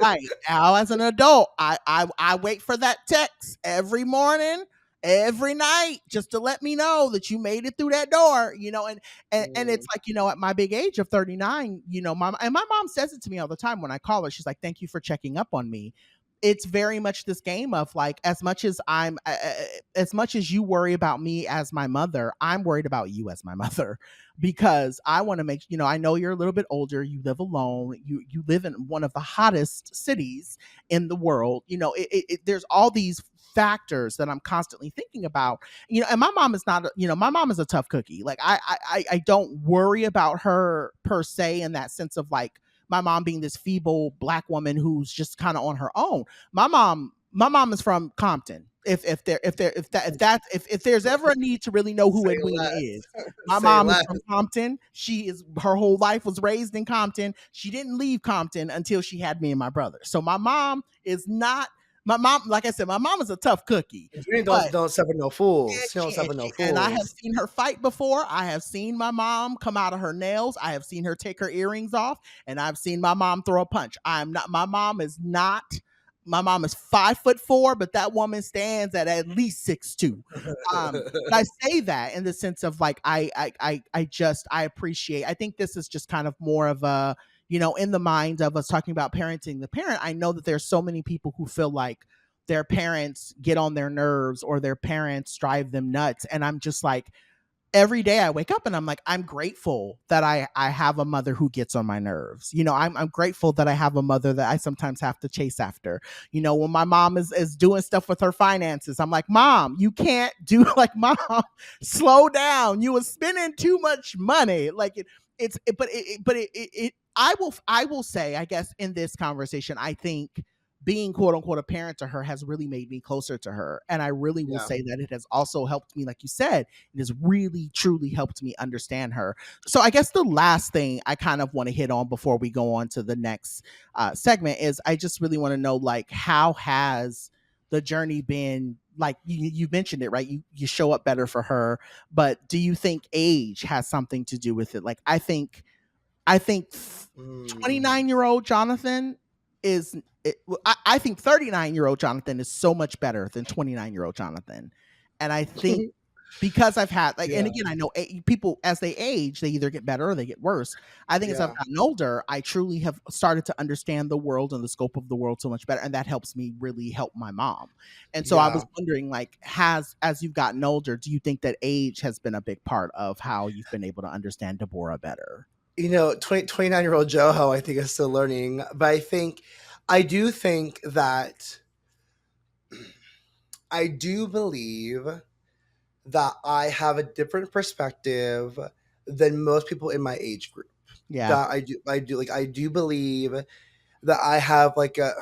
right now, as an adult, I wait for that text every morning, every night, just to let me know that you made it through that door. And it's Mm, like, at my big age of 39, my mom says it to me all the time when I call her. She's like, "Thank you for checking up on me." It's very much this game of like, as much as you worry about me as my mother, I'm worried about you as my mother, because I want to make, I know you're a little bit older, you live alone, you live in one of the hottest cities in the world. There's all these factors that I'm constantly thinking about. And my mom is not, my mom is a tough cookie. Like I don't worry about her per se, in that sense of like my mom being this feeble black woman who's just kind of on her own. My mom is from Compton. If there's ever a need to really know who say Edwina is, less. my Say mom is less. from Compton. Her whole life was raised in Compton. She didn't leave Compton until she had me and my brother. So my mom is not my mom. Like I said, my mom is a tough cookie, You but don't suffer no fools. She don't suffer no and I have fools. seen her fight before. I have seen my mom come out of her nails. I have seen her take her earrings off, and I've seen my mom throw a punch. I'm not. My mom is not. My mom is 5'4", but that woman stands at least 6'2". But I say that in the sense of like I appreciate. I think this is just kind of more of a, in the mind of us talking about parenting the parent, I know that there's so many people who feel like their parents get on their nerves or their parents drive them nuts. And I'm just like, every day I wake up and I'm like, I'm grateful that I have a mother who gets on my nerves. I'm grateful that I have a mother that I sometimes have to chase after. When my mom is doing stuff with her finances, I'm like, Mom, you can't do like, Mom, slow down. You are spending too much money. Like I will say, I guess in this conversation, I think being quote unquote a parent to her has really made me closer to her. And I really will Yeah. say that it has also helped me, like you said, it has really truly helped me understand her. So I guess the last thing I kind of want to hit on before we go on to the next segment is I just really want to know, like, how has the journey been? Like you mentioned it, right? You show up better for her, but do you think age has something to do with it? Like I think 29-year-old Jonathan is I think 39-year-old Jonathan is so much better than 29-year-old Jonathan. And I think because I've had like, and Yeah. again, I know people as they age, they either get better or they get worse. I think as I've Yeah. gotten older, I truly have started to understand the world and the scope of the world so much better. And that helps me really help my mom. And so I was Yeah. wondering, like, as you've gotten older, do you think that age has been a big part of how you've been able to understand Deborah better? 29-year-old Joho, I think, is still learning. But I do think that I do believe that I have a different perspective than most people in my age group. Yeah. That I do believe that I have like a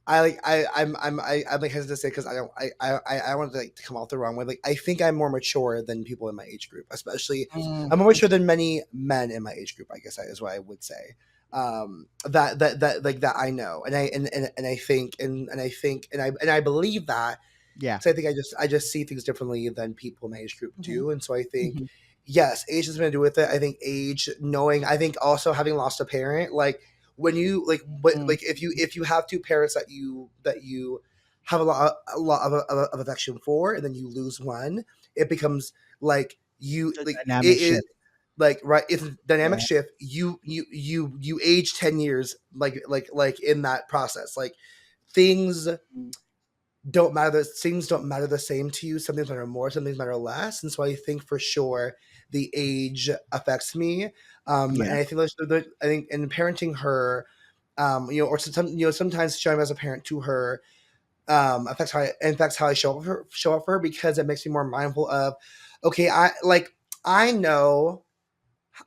I like I'm like hesitant to say because I don't want to like to come off the wrong way. Like I think I'm more mature than people in my age group, especially I'm more mature than many men in my age group. I guess is what I would say. That like that I know, and I think and I believe that. Yeah. So I think I just see things differently than people in my age group Mhm. do, and so I think Mhm. yes, age has something to do with it. I think age, knowing, I think also having lost a parent, like when you Mm. like if you have two parents that you have a lot of affection for, and then you lose one, it becomes like you The like dynamic it shift. like right it's a dynamic Yeah. shift. You age 10 years like in that process, like things Mm. things don't matter the same to you. Some things matter more, some things matter less. And so I think for sure the age affects me. And Yeah. I think I think in parenting her, or sometimes showing as a parent to her, affects how I show up for her, because it makes me more mindful of, okay, I know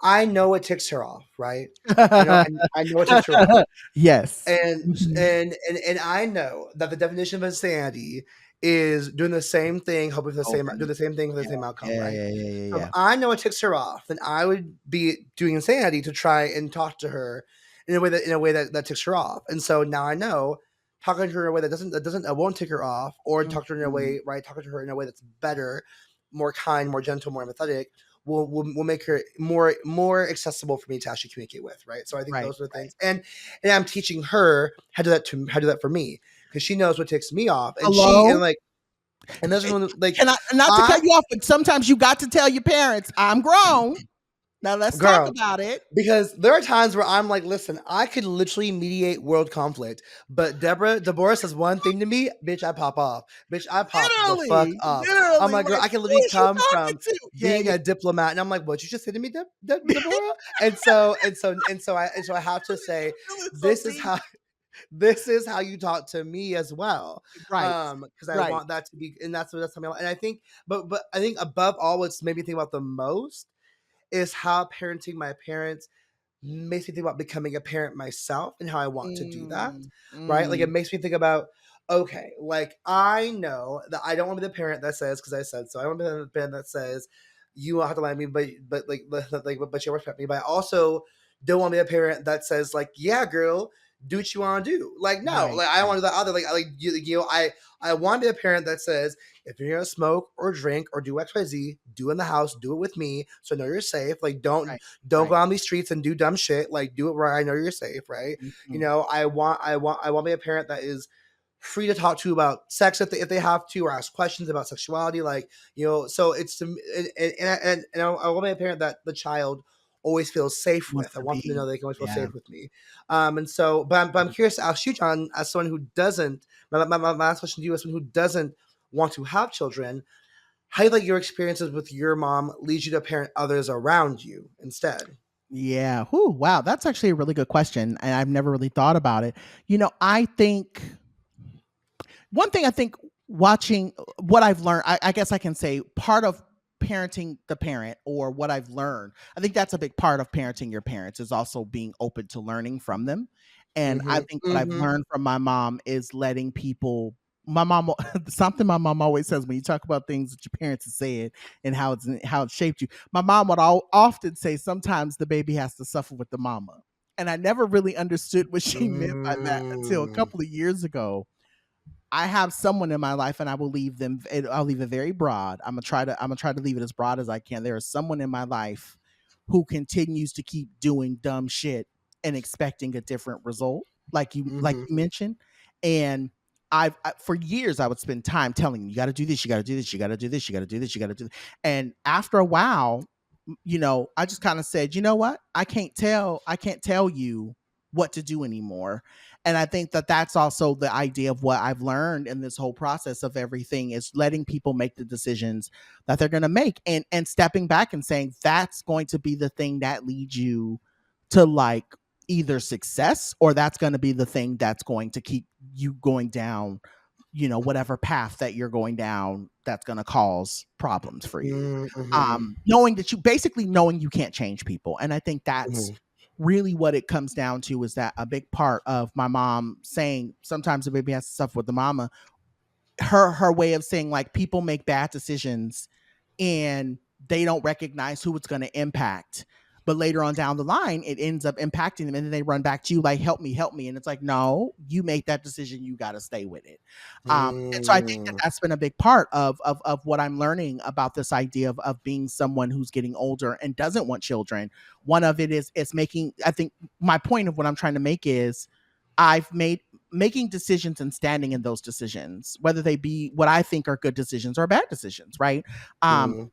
it ticks her off, right? I know it ticks her off, Yes. and Mhm. I know that the definition of insanity is doing the same thing, hoping for the Over same, and do the same thing for the yeah. same outcome, Yeah, right? yeah, yeah, yeah, So if yeah. I know it ticks her off, then I would be doing insanity to try and talk to her in a way that ticks her off. And so now I know talking to her in a way that won't tick her off, or talk to her in a Mhm. way, right? Talking to her in a way that's better, more kind, more gentle, more empathetic, will make her more accessible for me to actually communicate with, right? So I think Right, those are the right. things, and I'm teaching her how to do that for me, because she knows what ticks me off, and Hello? those are like Can I, not to I cut you off, but sometimes you got to tell your parents, I'm grown. Now let's talk girl, about it. because there are times where I'm like, listen, I could literally mediate world conflict, but Deborah says one thing to me, bitch, I pop off. Bitch, I pop the fuck Literally, off. I'm literally, like, girl, like, I can who literally is you come talking from to? Yeah, being yeah. a diplomat, and I'm like, what you just said to me, Deborah? And so I have to say, Feeling so this is deep. how this is how you talk to me as well. Right, Because I right. want that to be, and that's something. And I think, but I think above all, what's made me think about the most is how parenting my parents makes me think about becoming a parent myself and how I want to do that. Mm, Right? Like it mm. makes me think about, okay, like I know that I don't want to be the parent that says, because I said so, I don't want to be the parent that says you don't have to like me, but you respect me. But I also don't want to be a parent that says like, yeah, girl, do what you want to do. Like no, Right, like I don't right. want to do that other. I want to be a parent that says, if you're gonna smoke or drink or do XYZ, do it in the house, do it with me, so I know you're safe. Like Right, don't go right. on these streets and do dumb shit. Like do it where I know you're safe, right? Mhm. I want to be a parent that is free to talk to about sex if they have to, or ask questions about sexuality. Like so it's to and I want to be a parent that the child always feel safe Wants with. I to want them to be. know they can always feel Yeah. safe with me. And so, but I'm curious to ask you, John, as someone who doesn't, my last question to you, as someone who doesn't want to have children, how do you like your experiences with your mom lead you to parent others around you instead? Yeah. Whew, wow. That's actually a really good question. And I've never really thought about it. I think one thing I think watching what I've learned, I guess I can say part of parenting the parent or what I've learned, I think that's a big part of parenting your parents is also being open to learning from them. And I Mhm, think what I've mhm, learned from my mom is letting people, my mom, something my mom always says when you talk about things that your parents have said and how it shaped you. My mom would often say sometimes the baby has to suffer with the mama. And I never really understood what she meant by that until a mm, couple of years ago. I have someone in my life, and I will leave them. I'll leave it very broad. I'm gonna try to leave it as broad as I can. There is someone in my life who continues to keep doing dumb shit and expecting a different result, like mhm, you mentioned. And for years I would spend time telling you, you got to do this, you got to do this, you got to do this, you got to do this, you got to do. This. And after a while, I just kind of said, you know what? I can't tell you what to do anymore. And I think that that's also the idea of what I've learned in this whole process of everything is letting people make the decisions that they're going to make and stepping back and saying that's going to be the thing that leads you to like either success or that's going to be the thing that's going to keep you going down, whatever path that you're going down that's going to cause problems for you. mhm, Knowing you can't change people. And I think that's mhm, really what it comes down to is that a big part of my mom saying sometimes the baby has to suffer with the mama, her way of saying like people make bad decisions and they don't recognize who it's going to impact. But later on down the line, it ends up impacting them, and then they run back to you like, help me," and it's like, no, you make that decision, you got to stay with it. And so I think that mm, that's been a big part of what I'm learning about this idea of being someone who's getting older and doesn't want children. One of it is making. I think my point of what I'm trying to make is, I've made making decisions and standing in those decisions, whether they be what I think are good decisions or bad decisions, right? Um, mm,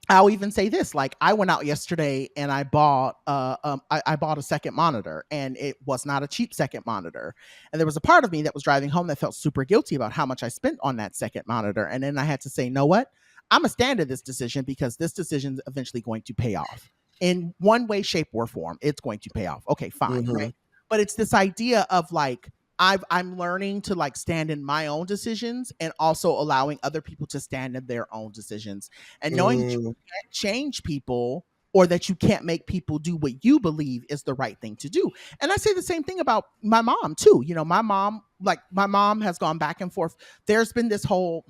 I'll even say this: like I went out yesterday and I bought a second monitor, and it was not a cheap second monitor. And there was a part of me that was driving home that felt super guilty about how much I spent on that second monitor. And then I had to say, know what? I'm gonna stand in this decision because this decision is eventually going to pay off in one way, shape, or form. It's going to pay off. Okay, fine, right? mhm, But it's this idea of like I'm learning to like stand in my own decisions and also allowing other people to stand in their own decisions and knowing that you mm, can't change people or that you can't make people do what you believe is the right thing to do. And I say the same thing about my mom too. My mom has gone back and forth. There's been this whole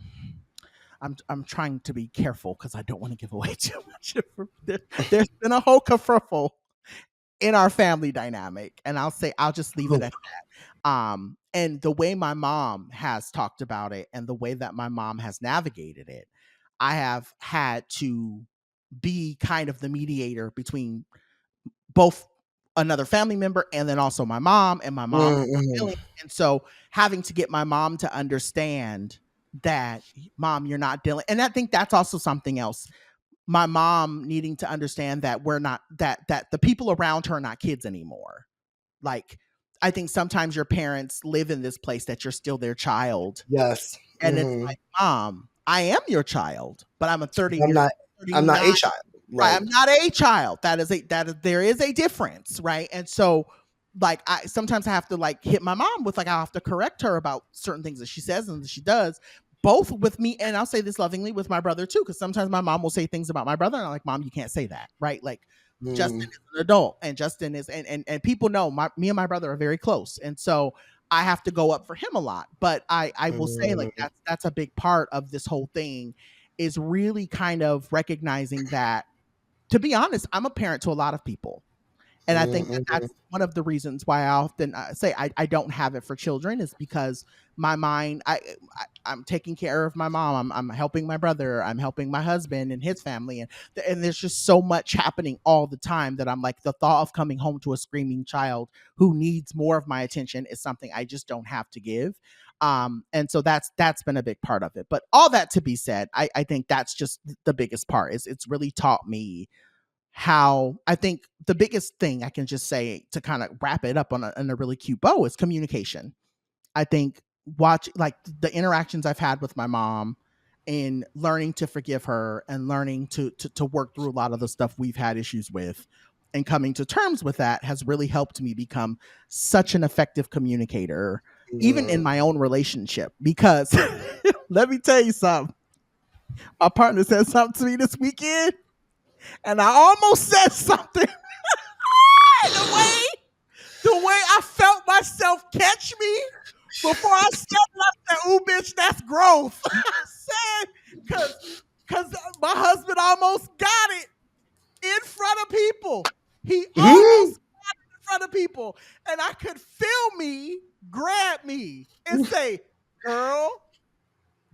I'm trying to be careful because I don't want to give away too much. There's been a whole kerfuffle in our family dynamic, and I'll just leave it oh, at and the way my mom has talked about it and the way that my mom has navigated it, I have had to be kind of the mediator between both another family member and then also my mom and my mom mm, mhm, feeling. And so having to get my mom to understand that, mom, you're not dealing. And I think that's also something else. My mom needing to understand that we're not that the people around her are not kids anymore. Like, I think sometimes your parents live in this place that you're still their child. yes, And it's mhm. like, Mom, I am your child, but I'm a 30 I'm year not, I'm not 39. a child, Right. right? I'm not a child. There is a difference, right? And so like I sometimes I have to like hit my mom with like I have to correct her about certain things that she says and that she does, both with me and I'll say this lovingly with my brother too, because sometimes my mom will say things about my brother and I'm like, Mom, you can't say that, right? Like Justin Mm, is an adult and Justin is and people know me and my brother are very close. And so I have to go up for him a lot. But I will say like mm, that's a big part of this whole thing is really kind of recognizing that, to be honest, I'm a parent to a lot of people. And I mm, think that mhm. that's one of the reasons why I often say I don't have it for children is because my mind, I'm taking care of my mom. I'm helping my brother. I'm helping my husband and his family. And there's just so much happening all the time that I'm like, the thought of coming home to a screaming child who needs more of my attention is something I just don't have to give. And so that's been a big part of it. But all that to be said, I think that's just the biggest part is it's really taught me how I think the biggest thing I can just say to kind of wrap it up on a really cute bow is communication. I think watch like the interactions I've had with my mom and learning to forgive her and learning to work through a lot of the stuff we've had issues with and coming to terms with that has really helped me become such an effective communicator, even in my own relationship. Because let me tell you something. My partner said something to me this weekend, and I almost said something the way I felt myself catch me before I said it. I said, "Ooh, bitch, that's growth." I said, because my husband almost got it in front of people. He almost got it in front of people, and I could feel me grab me and say, "Girl,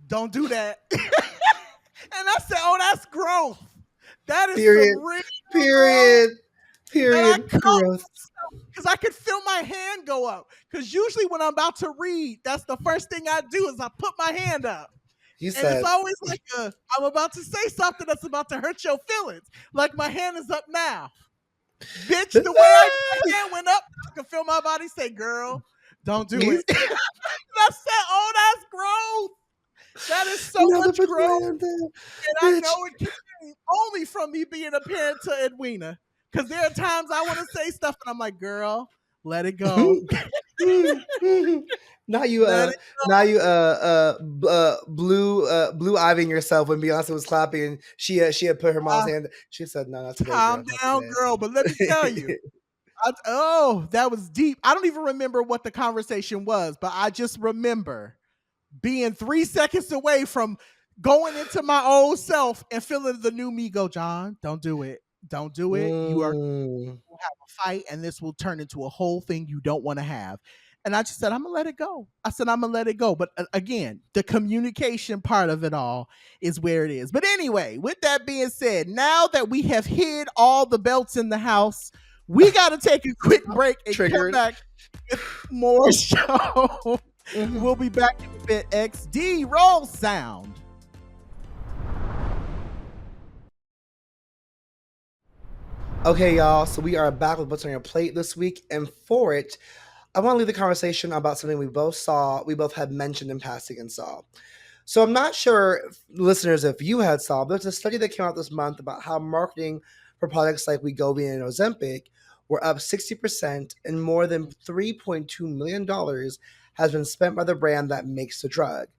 don't do that." And I said, "Oh, that's growth. That is Period. some real growth." Period. And I Period. caught Growth. because I could feel my hand go up. Because usually when I'm about to read, that's the first thing I do is I put my hand up. You And it's said. always like I'm about to say something that's about to hurt your feelings. Like my hand is up now. Bitch, the way my hand went up, I could feel my body say, "Girl, don't do it." And I said, "Oh, that's growth. That is so You know the much put my growth." hand there, And I bitch. know it came only from me being a parent to Edwina. Because there are times I want to say stuff and I'm like, "Girl, let it go." Now you Let it blue iving yourself when Beyonce was clapping and she had put her mom's hand. She said, "No, not today, calm girl, not down, girl. But let me tell you, today." that was deep. I don't even remember what the conversation was, but I just remember being 3 seconds away from going into my old self and feeling the new me go, "John, don't do it. Don't do it. You are Mm. will have a fight and this will turn into a whole thing you don't want to have." And I just said, "I'm going to let it go." I said, "I'm going to let it go." But again, the communication part of it all is where it is. But anyway, with that being said, now that we have hid all the belts in the house, we got to take a quick break and come Triggered. back with more show. We'll be back in a bit. XD roll sound. Okay, y'all. So we are back with what's on your plate this week, and for it, I want to leave the conversation about something we both saw, we both had mentioned in passing and saw. So I'm not sure, listeners, if you had saw, but there's a study that came out this month about how marketing for products like Wegovy and Ozempic were up 60%, and more than $3.2 million has been spent by the brand that makes the drug.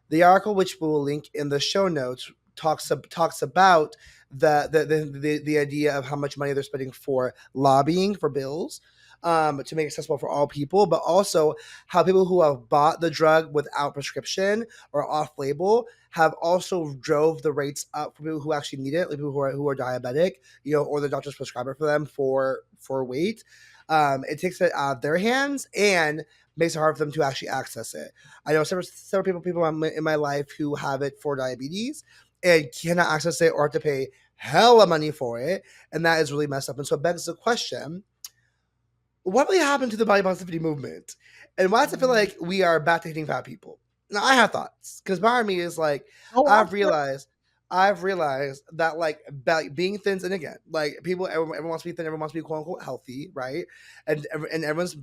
The article, which we will link in the show notes, talks about the idea of how much money they're spending for lobbying for bills, to make it accessible for all people, but also how people who have bought the drug without prescription or off label have also drove the rates up for people who actually need it, like people who are diabetic, or the doctor's prescriber for them for weight. It takes it out of their hands and makes it hard for them to actually access it. I know several people in my life who have it for diabetes and cannot access it or have to pay hella money for it, and that is really messed up. And so it begs the question: what really happened to the body positivity movement? And why does it feel like we are back to hitting fat people? Now I have thoughts, because part of me is like, Oh, I've realized that like being thin, and again, like everyone wants to be thin, everyone wants to be quote unquote healthy, right? And everyone's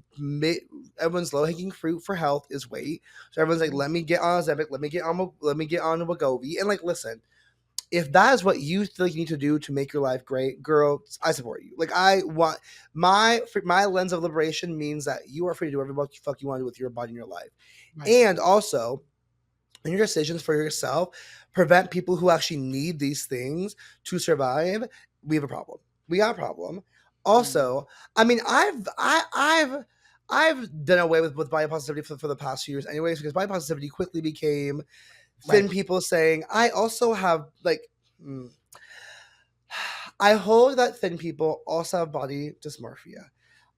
low hanging fruit for health is weight. So everyone's like, let me get on Ozempic, let me get on Wegovy, and like, listen, if that is what you feel like you need to do to make your life great, girl, I support you. Like, I want my lens of liberation means that you are free to do whatever the fuck you want to do with your body and your life, right. and also in your decisions for yourself, prevent people who actually need these things to survive. We have a problem. We got a problem. Also, I mean, I've done away with body positivity for the past few years, anyways, because body positivity quickly became thin people saying, I also have like, I hold that thin people also have body dysmorphia,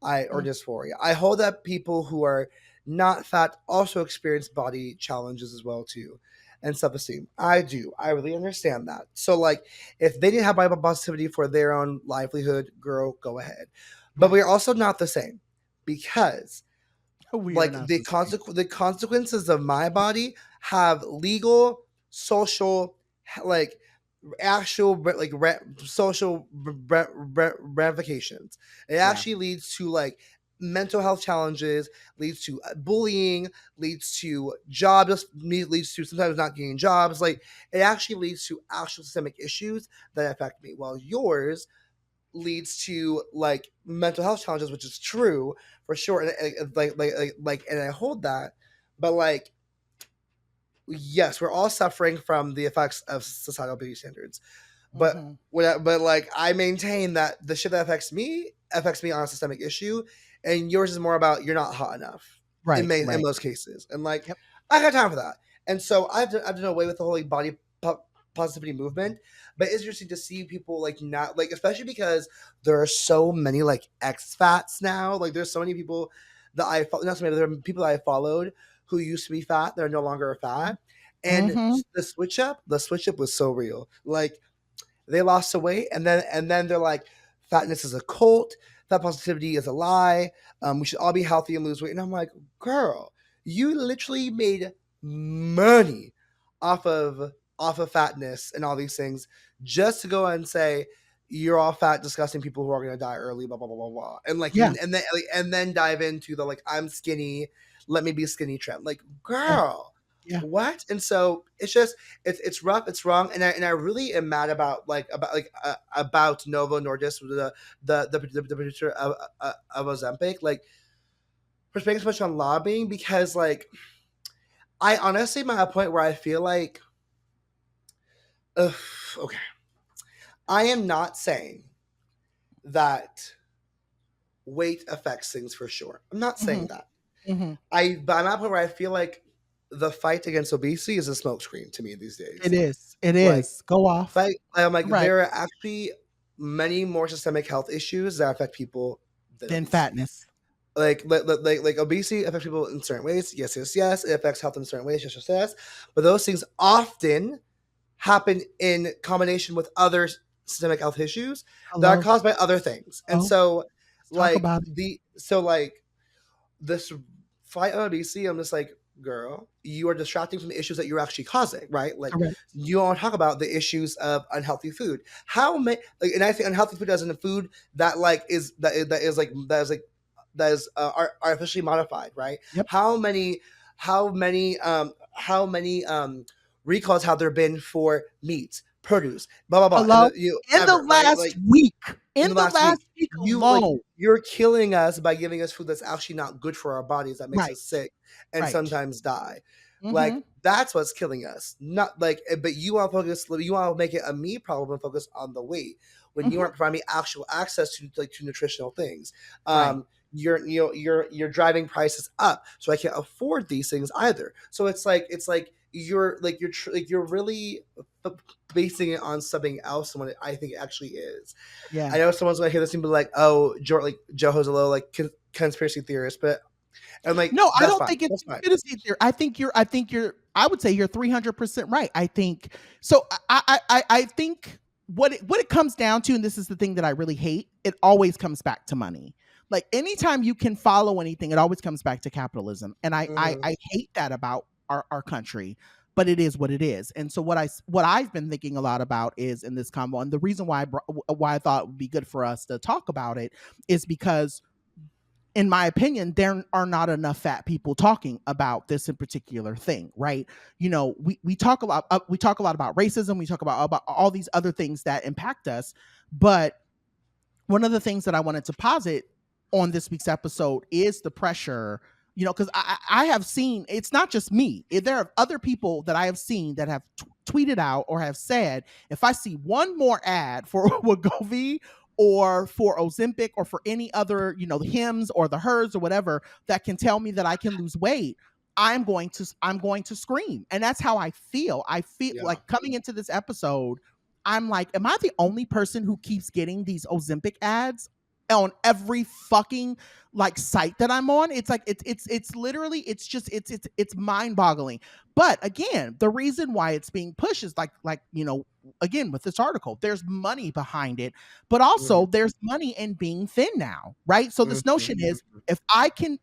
or dysphoria. I hold that people who are not fat also experience body challenges as well too, and self-esteem. I do. I really understand that. So like, if they didn't have body positivity for their own livelihood, girl, go ahead. But we're also not the same, because like the consequences of my body have legal, social, like actual like social ramifications. It actually leads to like mental health challenges, leads to bullying, leads to jobs, leads to sometimes not getting jobs. Like it actually leads to actual systemic issues that affect me. While yours leads to like mental health challenges, which is true for sure, and and I hold that, but like yes, we're all suffering from the effects of societal beauty standards. But but like I maintain that the shit that affects me on a systemic issue, and yours is more about you're not hot enough in most cases, and like Yep. I got time for that. And so I've done away with the whole like body positivity movement. But it's interesting to see people like not like, especially because there are so many like expats now. Like there's so many people that not so many, there are people that I followed who used to be fat that are no longer fat. And the switch up was so real. Like they lost some weight, and then they're like, fatness is a cult, fat positivity is a lie. We should all be healthy and lose weight. And I'm like, girl, you literally made money off of fatness and all these things just to go and say you're all fat, disgusting people who are gonna die early, blah blah blah blah blah. And like and then dive into the like I'm skinny, let me be skinny trend. Like, girl, what? And so it's just it's rough, it's wrong, and I really am mad about about Novo Nordisk, the producer of Ozempic, like for spending so much on lobbying, because like I honestly am at a point where I feel like, okay, I am not saying that weight affects things for sure. I'm not saying that. But I'm at a point where I feel like the fight against obesity is a smokescreen to me these days. It is. It Like, is. Go off. I'm like, there are actually many more systemic health issues that affect people than fatness. Like obesity affects people in certain ways. Yes, yes, yes. It affects health in certain ways. Yes, yes, yes. But those things often happen in combination with other systemic health issues that are caused by other things. And so, like this fight on obesity, I'm just like, girl, you are distracting from the issues that you're actually causing, right? Like you don't want to talk about the issues of unhealthy food. How many? Like, and I think unhealthy food as in a food that like is artificially modified, right? Yep. How many recalls have there been for meat, produce, blah blah blah? In the last week alone, you're killing us by giving us food that's actually not good for our bodies, that makes us sick and sometimes die. Like that's what's killing us. Not like, but you want to make it a me problem and focus on the weight when you aren't providing me actual access to nutritional things. You're driving prices up, so I can't afford these things either. So it's like you're really basing it on something else than what I think it actually is. Yeah, I know someone's gonna hear this and be like, "Oh, Joe's a little like conspiracy theorist," but I'm like, no, I don't think it's conspiracy theory. I think you're. I would say you're 300% right. I think so. I think what it comes down to, and this is the thing that I really hate, it always comes back to money. Like anytime you can follow anything, it always comes back to capitalism. And I hate that about our country, but it is what it is. And so what I've been thinking a lot about is in this convo, and the reason why I thought it would be good for us to talk about it is because, in my opinion, there are not enough fat people talking about this in particular thing, right? You know, we talk a lot about racism, we talk about all these other things that impact us, but one of the things that I wanted to posit on this week's episode is the pressure, you know, because I have seen, it's not just me. There are other people that I have seen that have tweeted out or have said, if I see one more ad for Wegovy or for Ozempic or for any other, you know, the Hims or the Hers or whatever that can tell me that I can lose weight, I'm going to scream. And that's how I feel. I feel like coming into this episode, I'm like, am I the only person who keeps getting these Ozempic ads on every fucking like site that I'm on? It's like it's literally, it's mind-boggling. But again, the reason why it's being pushed is like you know, again with this article, there's money behind it, but also there's money in being thin now, right? So this notion is, if I can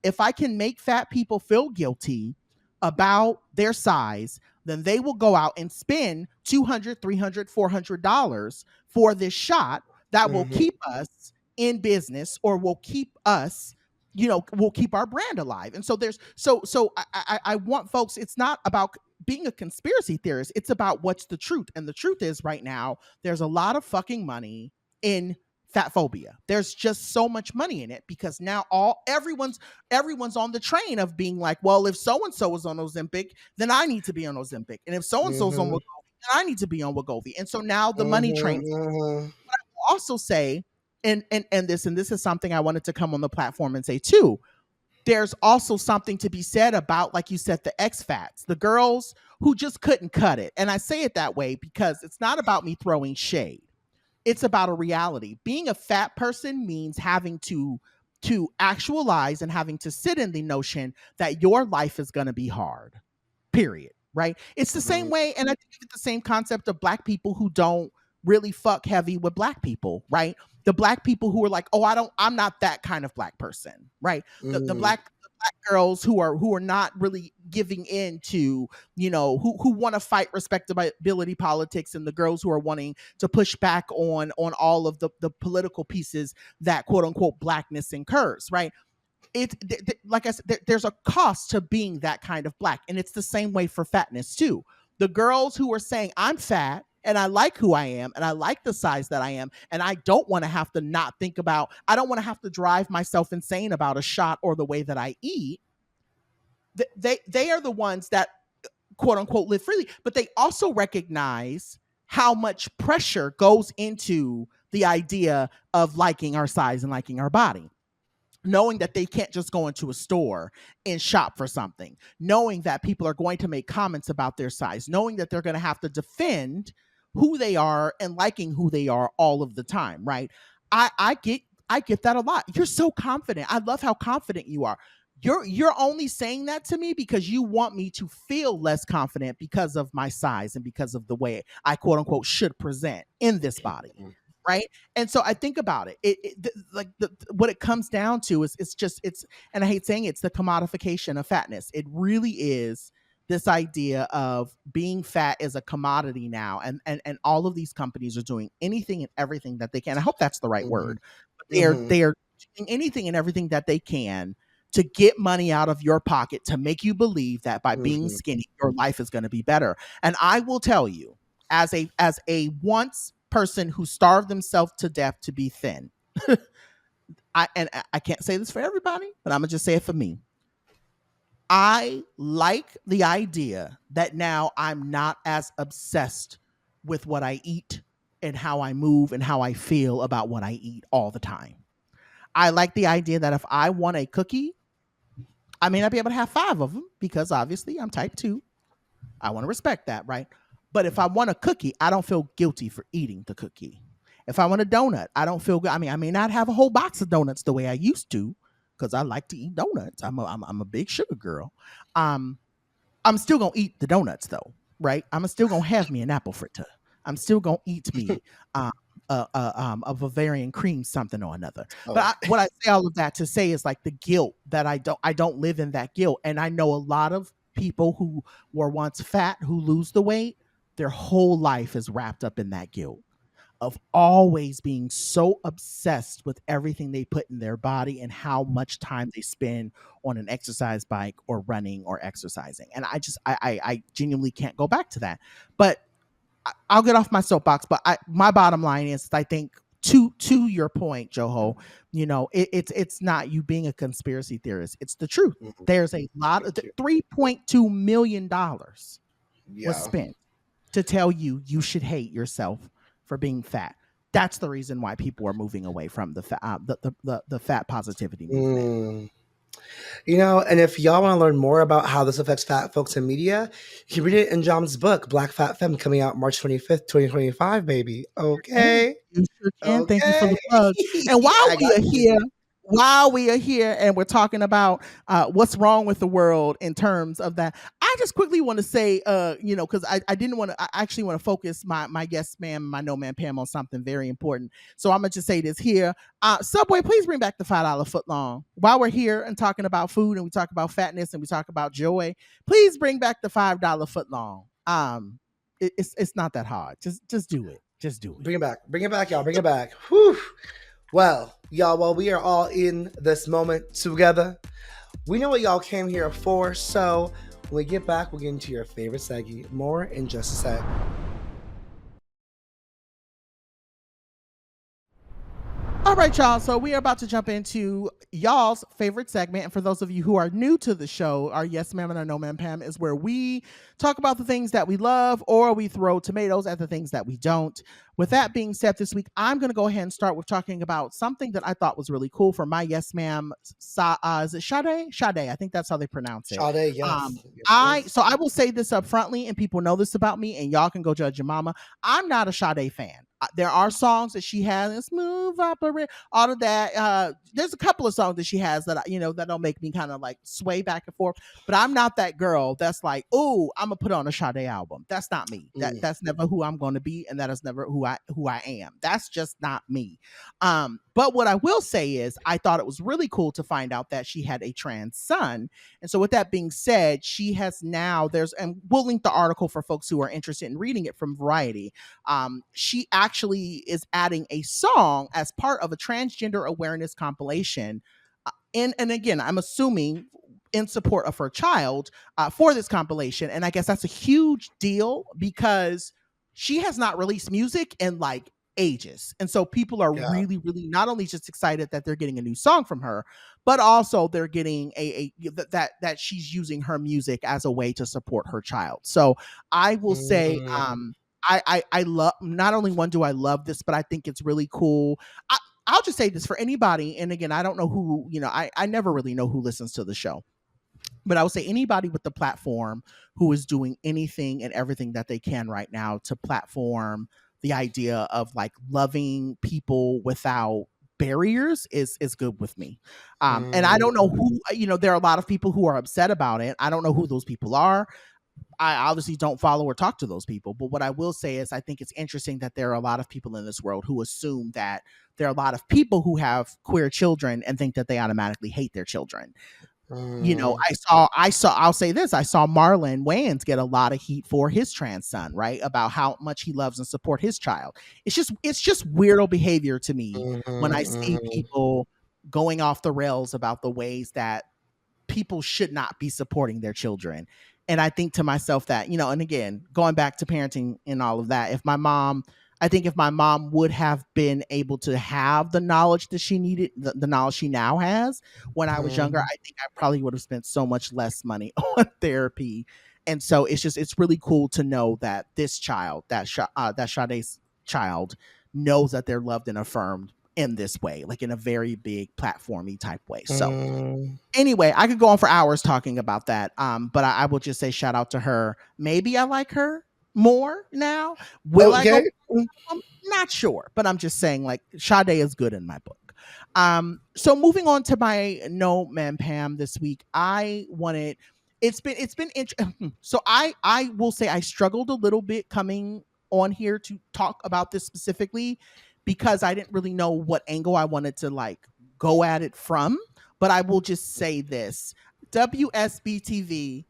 make fat people feel guilty about their size, then they will go out and spend $200, $300, $400 for this shot that will keep us in business, or will keep us, will keep our brand alive. And so I want folks, it's not about being a conspiracy theorist. It's about what's the truth. And the truth is, right now, there's a lot of fucking money in fat phobia. There's just so much money in it, because now everyone's on the train of being like, well, if so and so is on Ozempic, then I need to be on Ozempic, and if so and so's on Wegovy, then I need to be on Wegovy. And so now the money train. But I will also say, and this is something I wanted to come on the platform and say too, there's also something to be said about, like you said, the ex-fats, the girls who just couldn't cut it. And I say it that way because it's not about me throwing shade. It's about a reality. Being a fat person means having to actualize and having to sit in the notion that your life is going to be hard, period. Right? It's the same way. And I think it's the same concept of black people who don't really fuck heavy with black people, right? The black people who are like, oh, I'm not that kind of black person, right? The black girls who are not really giving in to, who want to fight respectability politics, and the girls who are wanting to push back on all of the political pieces that quote unquote blackness incurs, right? Like I said, there's a cost to being that kind of black. And it's the same way for fatness too. The girls who are saying, I'm fat, and I like who I am, and I like the size that I am, and I don't want to have to not think about, I don't want to have to drive myself insane about a shot or the way that I eat. They are the ones that quote unquote live freely, but they also recognize how much pressure goes into the idea of liking our size and liking our body. Knowing that they can't just go into a store and shop for something, knowing that people are going to make comments about their size, knowing that they're going to have to defend who they are and liking who they are all of the time, right? I get that a lot. You're so confident. I love how confident you are. You're only saying that to me because you want me to feel less confident because of my size and because of the way I quote unquote should present in this body. Right. And so I think about what it comes down to is and I hate saying it's the commodification of fatness. It really is this idea of being fat is a commodity now. And all of these companies are doing anything and everything that they can. I hope that's the right word. But they are doing anything and everything that they can to get money out of your pocket, to make you believe that by being skinny, your life is going to be better. And I will tell you, as a once person who starved themselves to death to be thin, I can't say this for everybody, but I'm gonna just say it for me. I like the idea that now I'm not as obsessed with what I eat and how I move and how I feel about what I eat all the time. I like the idea that if I want a cookie, I may not be able to have 5 of them because obviously I'm type 2. I want to respect that, right? But if I want a cookie, I don't feel guilty for eating the cookie. If I want a donut, I don't feel good. I mean, I may not have a whole box of donuts the way I used to because I like to eat donuts. I'm a big sugar girl. I'm still going to eat the donuts though, right? I'm still going to have me an apple fritter. I'm still going to eat me a Bavarian cream something or another. Oh. But what I say all of that to say is like the guilt that I don't live in that guilt. And I know a lot of people who were once fat who lose the weight, their whole life is wrapped up in that guilt of always being so obsessed with everything they put in their body and how much time they spend on an exercise bike or running or exercising. And I genuinely can't go back to that. But I'll get off my soapbox. But my bottom line is, I think to your point, Joho, it's not you being a conspiracy theorist. It's the truth. Mm-hmm. There's a lot of $3.2 million was spent to tell you should hate yourself for being fat. That's the reason why people are moving away from the fat positivity movement. And if y'all want to learn more about how this affects fat folks in media, you can read it in John's book, Black Fat Femme, coming out March 25th, 2025, baby. Okay. You sure can. Okay. Thank you for the plug. And while we are here and we're talking about what's wrong with the world in terms of that, I just quickly want to say, because I actually want to focus my guest ma'am, my no man Pam, on something very important. So I'm going to just say this here. Subway, please bring back the $5 footlong. While we're here and talking about food and we talk about fatness and we talk about joy, please bring back the $5 footlong. it's not that hard. Just do it. Just do it. Bring it back, y'all. Bring it back. Whew. Well, y'all, while we are all in this moment together, we know what y'all came here for. So when we get back, we'll get into your favorite segment. More in just a sec. All right, y'all. So we are about to jump into y'all's favorite segment. And for those of you who are new to the show, our Yes Ma'am and our No Ma'am Pam is where we talk about the things that we love or we throw tomatoes at the things that we don't. With that being said, this week, I'm going to go ahead and start with talking about something that I thought was really cool for my Yes Ma'am. Is it Sade? Sade. I think that's how they pronounce it. Sade, yes. So I will say this up frontly, and people know this about me, and y'all can go judge your mama. I'm not a Sade fan. There are songs that she has, smooth opera, all of that. There's a couple of songs that she has that that don't make me kind of like sway back and forth. But I'm not that girl that's like, oh, I'm gonna put on a Sade album. That's not me. That's never who I'm going to be, and that is never who I am. That's just not me. But what I will say is, I thought it was really cool to find out that she had a trans son. And so, with that being said, she has now. And we'll link the article for folks who are interested in reading it from Variety. She actually is adding a song as part of a transgender awareness compilation. And again, I'm assuming in support of her child for this compilation. And I guess that's a huge deal because she has not released music in like ages. And so people are really, really not only just excited that they're getting a new song from her, but also they're getting that she's using her music as a way to support her child. So I will say, I love, not only one do I love this, but I think it's really cool. I'll just say this for anybody. And again, I don't know who, I never really know who listens to the show. But I would say anybody with the platform who is doing anything and everything that they can right now to platform the idea of like loving people without barriers is good with me. And I don't know who, there are a lot of people who are upset about it. I don't know who those people are. I obviously don't follow or talk to those people. But what I will say is I think it's interesting that there are a lot of people in this world who assume that there are a lot of people who have queer children and think that they automatically hate their children. I'll say this, I saw Marlon Wayans get a lot of heat for his trans son, right? About how much he loves and support his child. It's just weirdo behavior to me when I see people going off the rails about the ways that people should not be supporting their children. And I think to myself that, and again, going back to parenting and all of that, if my mom would have been able to have the knowledge that she needed, the knowledge she now has when I was younger, I think I probably would have spent so much less money on therapy. And so it's really cool to know that this child, that Sade's child, knows that they're loved and affirmed in this way, like in a very big platformy type way. So anyway, I could go on for hours talking about that. But I will just say shout out to her. Maybe I like her more now. Will I go? I'm not sure, but I'm just saying, like, Sade is good in my book. So moving on to my No Ma'am Pam this week, it's been interesting. So I will say I struggled a little bit coming on here to talk about this specifically because I didn't really know what angle I wanted to like go at it from. But I will just say this: WSB-TV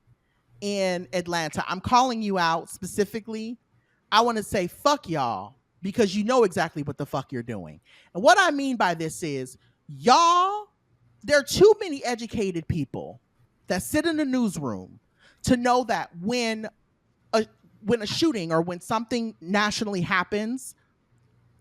in Atlanta, I'm calling you out specifically. I want to say fuck y'all because you know exactly what the fuck you're doing. And what I mean by this is, y'all, there are too many educated people that sit in the newsroom to know that when a shooting or when something nationally happens,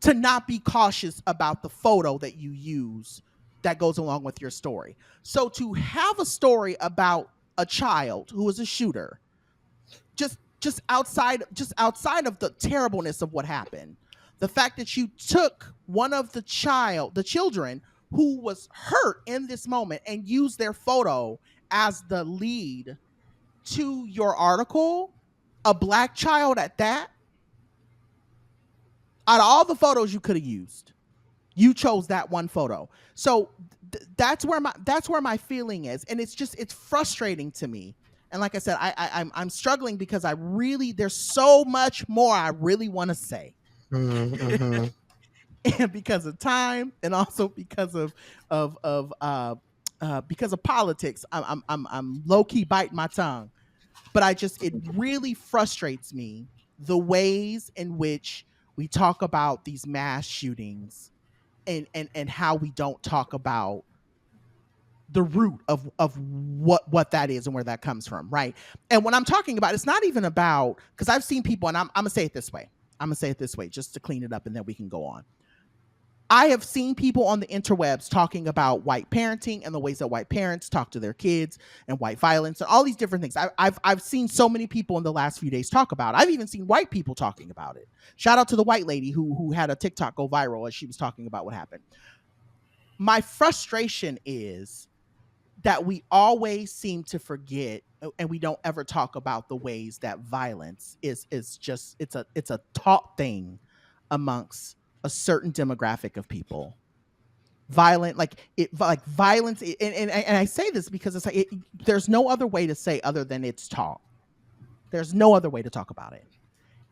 to not be cautious about the photo that you use that goes along with your story. So to have a story about a child who is a shooter, just outside of the terribleness of what happened, the fact that you took one of the children who was hurt in this moment and used their photo as the lead to your article, a Black child at that, out of all the photos you could have used, you chose that one photo. So that's where my feeling is, and it's frustrating to me. And like I said, I'm struggling because there's so much more I really want to say, and because of time, and also because of politics, I'm low key biting my tongue. But it really frustrates me the ways in which we talk about these mass shootings and how we don't talk about the root of what that is and where that comes from, right? And when I'm talking about, it's not even about, because I've seen people, and I'm gonna say it this way. I'm gonna say it this way just to clean it up, and then we can go on. I have seen people on the interwebs talking about white parenting and the ways that white parents talk to their kids and white violence and all these different things. I've seen so many people in the last few days talk about it. I've even seen white people talking about it. Shout out to the white lady who had a TikTok go viral as she was talking about what happened. My frustration is that we always seem to forget, and we don't ever talk about the ways that violence is just it's a taught thing amongst a certain demographic of people. Violent, like violence, and I say this because it's like there's no other way to say other than it's taught. There's no other way to talk about it,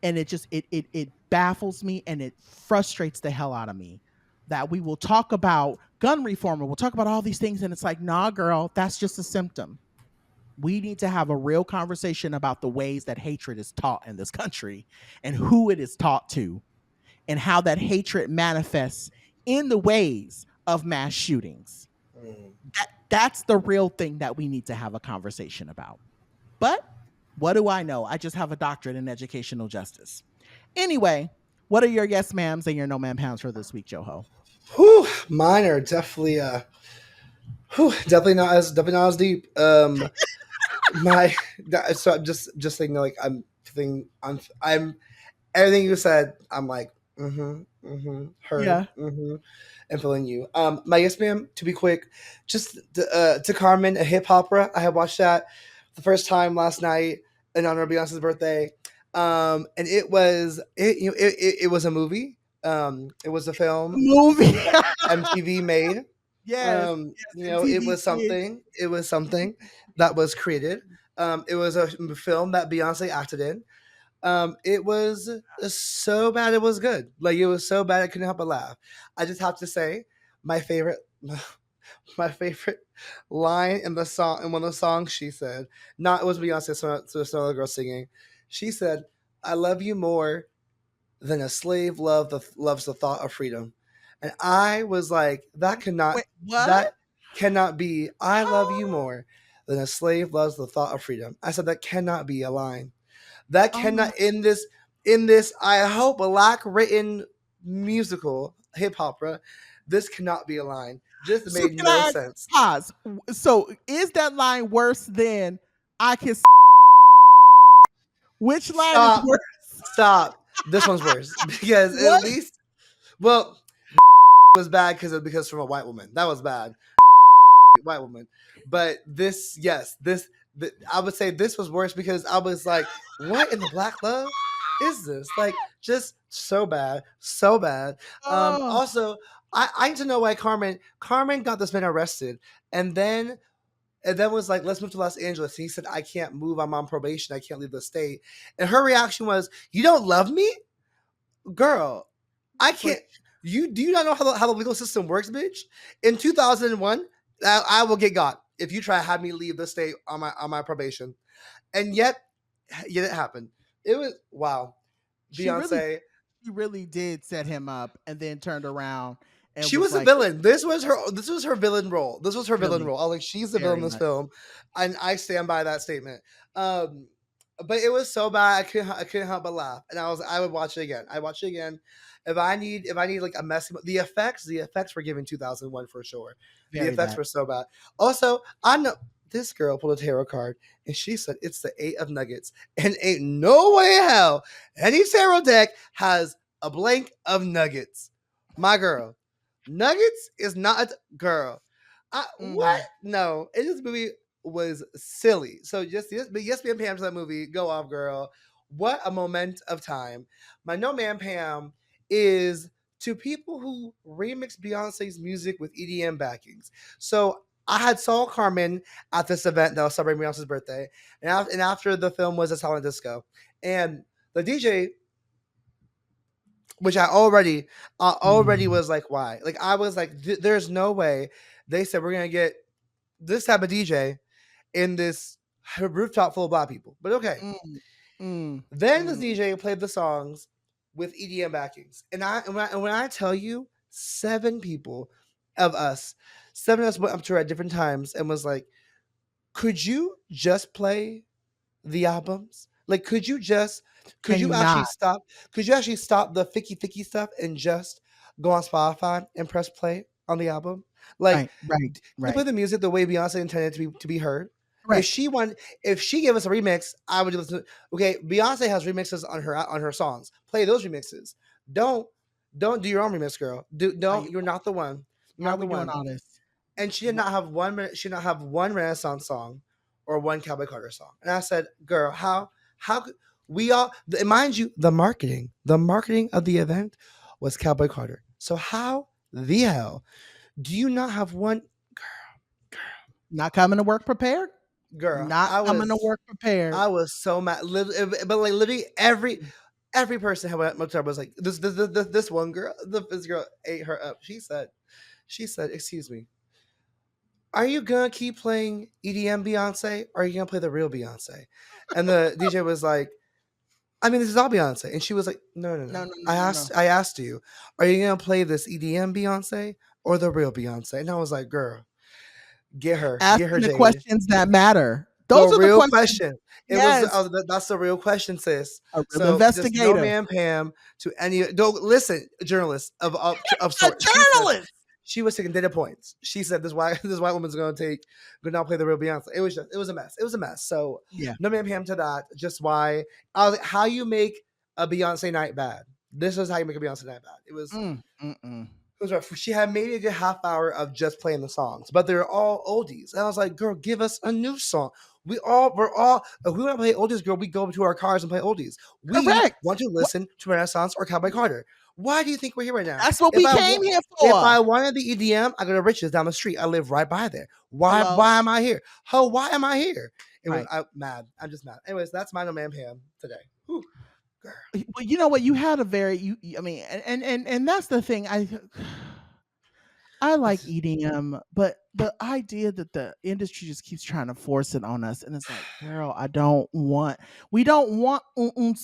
and it baffles me and it frustrates the hell out of me that we will talk about gun reform and we'll talk about all these things, and it's like, nah, girl, that's just a symptom. We need to have a real conversation about the ways that hatred is taught in this country and who it is taught to and how that hatred manifests in the ways of mass shootings. That's the real thing that we need to have a conversation about. But what do I know? I just have a doctorate in educational justice. Anyway, what are your yes ma'ams and your no ma'am pounds for this week, Joho? Whew, mine are definitely definitely not as deep. My so I'm just thinking like I'm everything you said. I'm like heard Yeah. and feeling you. My yes ma'am. To be quick, just to Carmen, a hip opera. I had watched that the first time last night in honor of Beyonce's birthday. And it was it was a movie. It was a film Movie. that MTV made. Yes. It was something. It was something that was created. It was a film that Beyonce acted in. It was so bad it was good. Like it was so bad I couldn't help but laugh. I just have to say, my favorite, my favorite line in the song in one of the songs she said, not it was Beyonce, so it's another girl singing. She said, "I love you more than a slave loves the thought of freedom," and I was like, Wait, what? that cannot be. I love you more than a slave loves the thought of freedom. I said that cannot be a line. That Oh my. cannot in this I hope black written musical hip opera. This cannot be a line. Just So made can no I sense. pause? So is that line worse than I can? Which line is Stop. worse? Stop. This one's worse because at What? least, well, was bad because from a white woman. That was bad, white woman. But this, yes, I would say this was worse because I was like, what in the black love is this? Like, just so bad, so bad. Oh, Also, I need to know why Carmen got this man arrested, and then was like, let's move to Los Angeles. And he said, I can't move. I'm on probation. I can't leave the state. And her reaction was, you don't love me, girl. I can't. Do you not know how the legal system works, bitch? In 2001, I will get got if you try to have me leave the state on my probation. And yet it happened. It was wow. she really, Beyonce. she really did set him up and then turned around and She was was a like, villain. This was her villain role. This was her villain really, role. I was like, she's the villain very in this much. film, and I stand by that statement. But it was so bad I couldn't help but laugh, and I would watch it again. I watch it again. If I need like a messy, the effects were given 2001 for sure. The Very effects that. were so bad. Also, I know this girl pulled a tarot card and she said it's the 8 of nuggets, and ain't no way in hell any tarot deck has a blank of nuggets. My girl, nuggets is not girl. What? No, this movie was silly. So but yes, Ma'am Pam's that movie. Go off, girl. What a moment of time. My no man Pam is to people who remix Beyonce's music with EDM backings. So I had saw Carmen at this event that was celebrating Beyonce's birthday, and after the film was a silent disco, and the DJ, which I already was like, why? Like I was like, there's no way. They said we're gonna get this type of DJ in this rooftop full of black people, but okay. Mm. Then the DJ played the songs with EDM backings, and when I tell you, 7 of us, 7 of us went up to her at different times and was like, "Could you just play the albums? Like, could Can you you actually not? stop? Could you actually stop the ficky stuff and just go on Spotify and press play on the album? Like, they play the music the way Beyonce intended to be heard. If Correct. if she gave us a remix, I would listen. Okay, Beyonce has remixes on her songs. Play those remixes. Don't do your own remix, girl. You're not the one. You're Why are not the we doing one. all this? And she did not have one. She did not have one Renaissance song or one Cowboy Carter song. And I said, girl, how could we all? Mind you, the marketing of the event was Cowboy Carter. So how the hell do you not have one? Not coming to work prepared? Girl, Not coming to work prepared. I was so mad. But like literally every person who went up to her was like, this one girl, this girl ate her up. She said, excuse me, are you gonna keep playing EDM Beyonce, or are you gonna play the real Beyonce? And the DJ was like, I mean, this is all Beyonce. And she was like, no. I asked you, are you gonna play this EDM Beyonce or the real Beyonce? And I was like, girl, get her Asking the Jade. questions that matter. Those are the real questions. question. Yes. That's the real question, sis. A real investigator. No man Pam to any. Don't listen, journalists of sorts. Journalist. She was taking data points. She said this white woman's gonna not play the real Beyonce. It was a mess. It was a mess. So yeah, no man Pam to that. Just why I was like, how you make a Beyonce night bad. This is how you make a Beyonce night bad. It was. It was rough. She had maybe a good half hour of just playing the songs, but they're all oldies. And I was like, girl, give us a new song. We're all, if we want to play oldies, girl, we go to our cars and play oldies. We want to listen to Renaissance or Cowboy Carter. Why do you think we're here right now? That's what we came here for. If I wanted the EDM, I go to Rich's down the street. I live right by there. Why am I here? Why am I here? I'm mad. I'm just mad. Anyways, that's my No Man Pam today. Whew. Girl. Well, you know what? You had a very I mean, and that's the thing. I like EDM, but the idea that the industry just keeps trying to force it on us, and it's like, girl, we don't want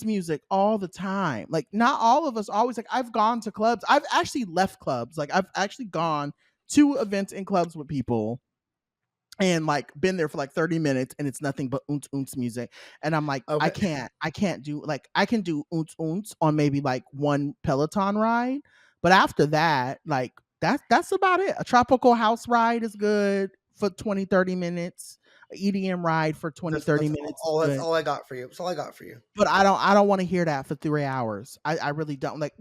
music all the time. Like, not all of us always. Like, I've gone to clubs. I've actually left clubs. Like, I've actually gone to events in clubs with people and like been there for like 30 minutes and it's nothing but music. And I'm like, okay. I can't do, like, I can do on maybe like one Peloton ride. But after that, like, that's about it. A tropical house ride is good for 20, 30 minutes. An EDM ride for 20, 30 minutes. That's all I got for you. That's all I got for you. But I don't want to hear that for 3 hours. I really don't. Like,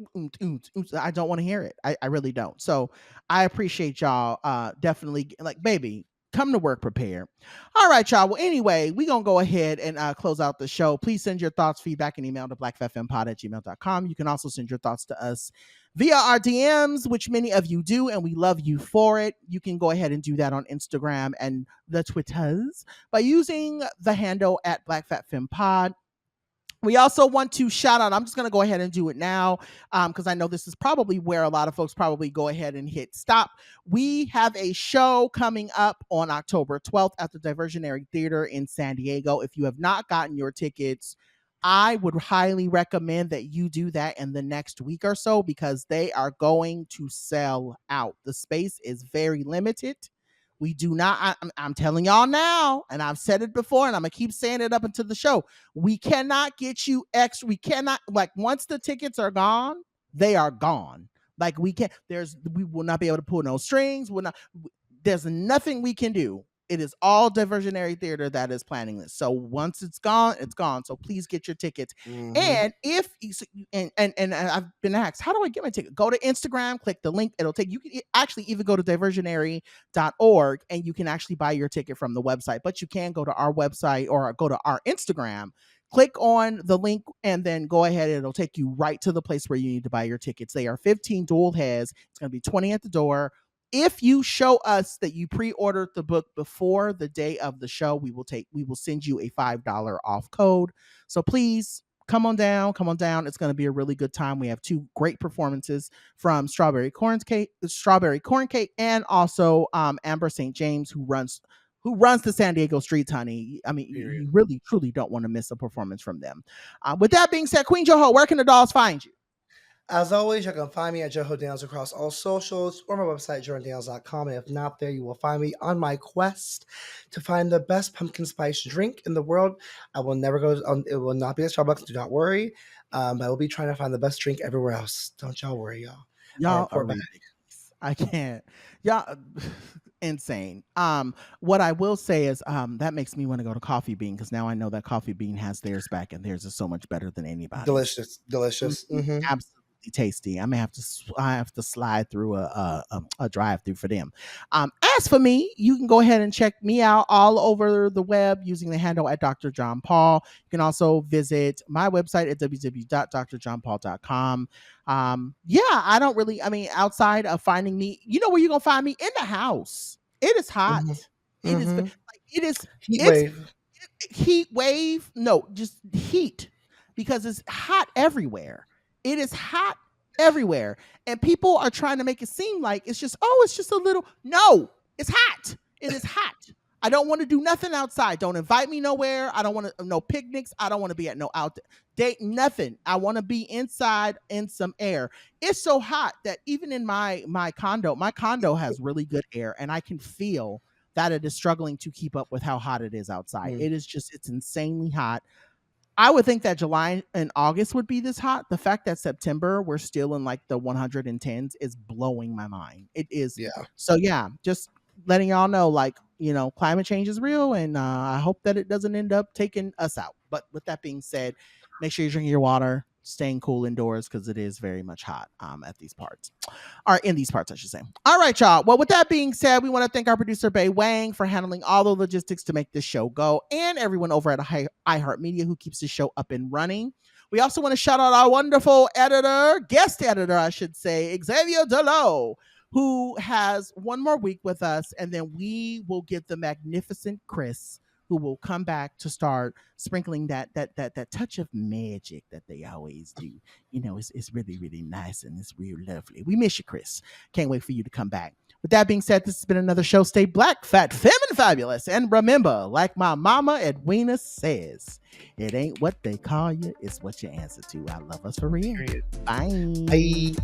I don't want to hear it. I really don't. So I appreciate y'all definitely, like, baby, come to work prepared. All right, y'all. Well, anyway, we're going to go ahead and close out the show. Please send your thoughts, feedback, and email to blackfatfempod@gmail.com. You can also send your thoughts to us via our DMs, which many of you do, and we love you for it. You can go ahead and do that on Instagram and the Twitters by using the handle at blackfatfempod. We also want to shout out, I'm just going to go ahead and do it now because I know this is probably where a lot of folks probably go ahead and hit stop. We have a show coming up on October 12th at the Diversionary Theater in San Diego. If you have not gotten your tickets, I would highly recommend that you do that in the next week or so because they are going to sell out. The space is very limited. We do not, I'm telling y'all now, and I've said it before, and I'm going to keep saying it up until the show. We cannot get you extra. We cannot, like, once the tickets are gone, they are gone. Like, we will not be able to pull no strings. There's nothing we can do. It is all Diversionary Theater that is planning this. So once it's gone, it's gone. So please get your tickets. Mm-hmm. And if and I've been asked, how do I get my ticket? Go to Instagram, click the link. It'll take you. Can actually even go to diversionary.org and you can actually buy your ticket from the website. But you can go to our website or go to our Instagram. Click on the link and then go ahead. It'll take you right to the place where you need to buy your tickets. They are 15 dual heads. It's going to be 20 at the door. If you show us that you pre-ordered the book before the day of the show, we will send you a $5 off code. So please come on down. It's going to be a really good time. We have 2 great performances from Strawberry Corn Cake, and also Amber St. James, who runs the San Diego streets, honey. I mean, Period. you really, truly don't want to miss a performance from them. With that being said, Queen Joho, where can the dolls find you? As always, you can find me at Joho Daniels across all socials or my website, jordan.daniels.com. And if not there, you will find me on my quest to find the best pumpkin spice drink in the world. I will never go on, it will not be at Starbucks, do not worry. I will be trying to find the best drink everywhere else. Don't y'all worry, y'all. Y'all are ridiculous. I can't. Y'all insane. What I will say is that makes me want to go to Coffee Bean, because now I know that Coffee Bean has theirs back, and theirs is so much better than anybody. Delicious. Absolutely tasty. I may have to slide through a drive-through for them. As for me, you can go ahead and check me out all over the web using the handle at Dr. John Paul. You can also visit my website at www.drjohnpaul.com. I don't really, outside of finding me, you know where you're gonna find me? In the house. It is hot. It is heat wave. No, just heat, because it's hot everywhere. It is hot everywhere. And people are trying to make it seem like it's just a little. No, it's hot. It is hot. I don't want to do nothing outside. Don't invite me nowhere. I don't want to, no picnics. I don't want to be at no out date, nothing. I want to be inside in some air. It's so hot that even in my condo has really good air, and I can feel that it is struggling to keep up with how hot it is outside. It is just, it's insanely hot. I would think that July and August would be this hot. The fact that September we're still in like the 110s is blowing my mind. It is. Yeah. So yeah, just letting y'all know, like, climate change is real, and I hope that it doesn't end up taking us out. But with that being said, make sure you're drinking your water, staying cool indoors, because it is very much hot at these parts. Or in these parts, I should say. All right, y'all. Well, with that being said, we want to thank our producer, Bay Wang, for handling all the logistics to make this show go, and everyone over at iHeartMedia who keeps the show up and running. We also want to shout out our wonderful guest editor, I should say, Xavier Delo, who has one more week with us, and then we will get the magnificent Chris, who will come back to start sprinkling that touch of magic that they always do. It's really, really nice, and it's real lovely. We miss you, Chris. Can't wait for you to come back. With that being said, this has been another show. Stay black, fat, femme, and fabulous. And remember, like my mama Edwina says, it ain't what they call you, it's what you answer to. I love us for real. Bye.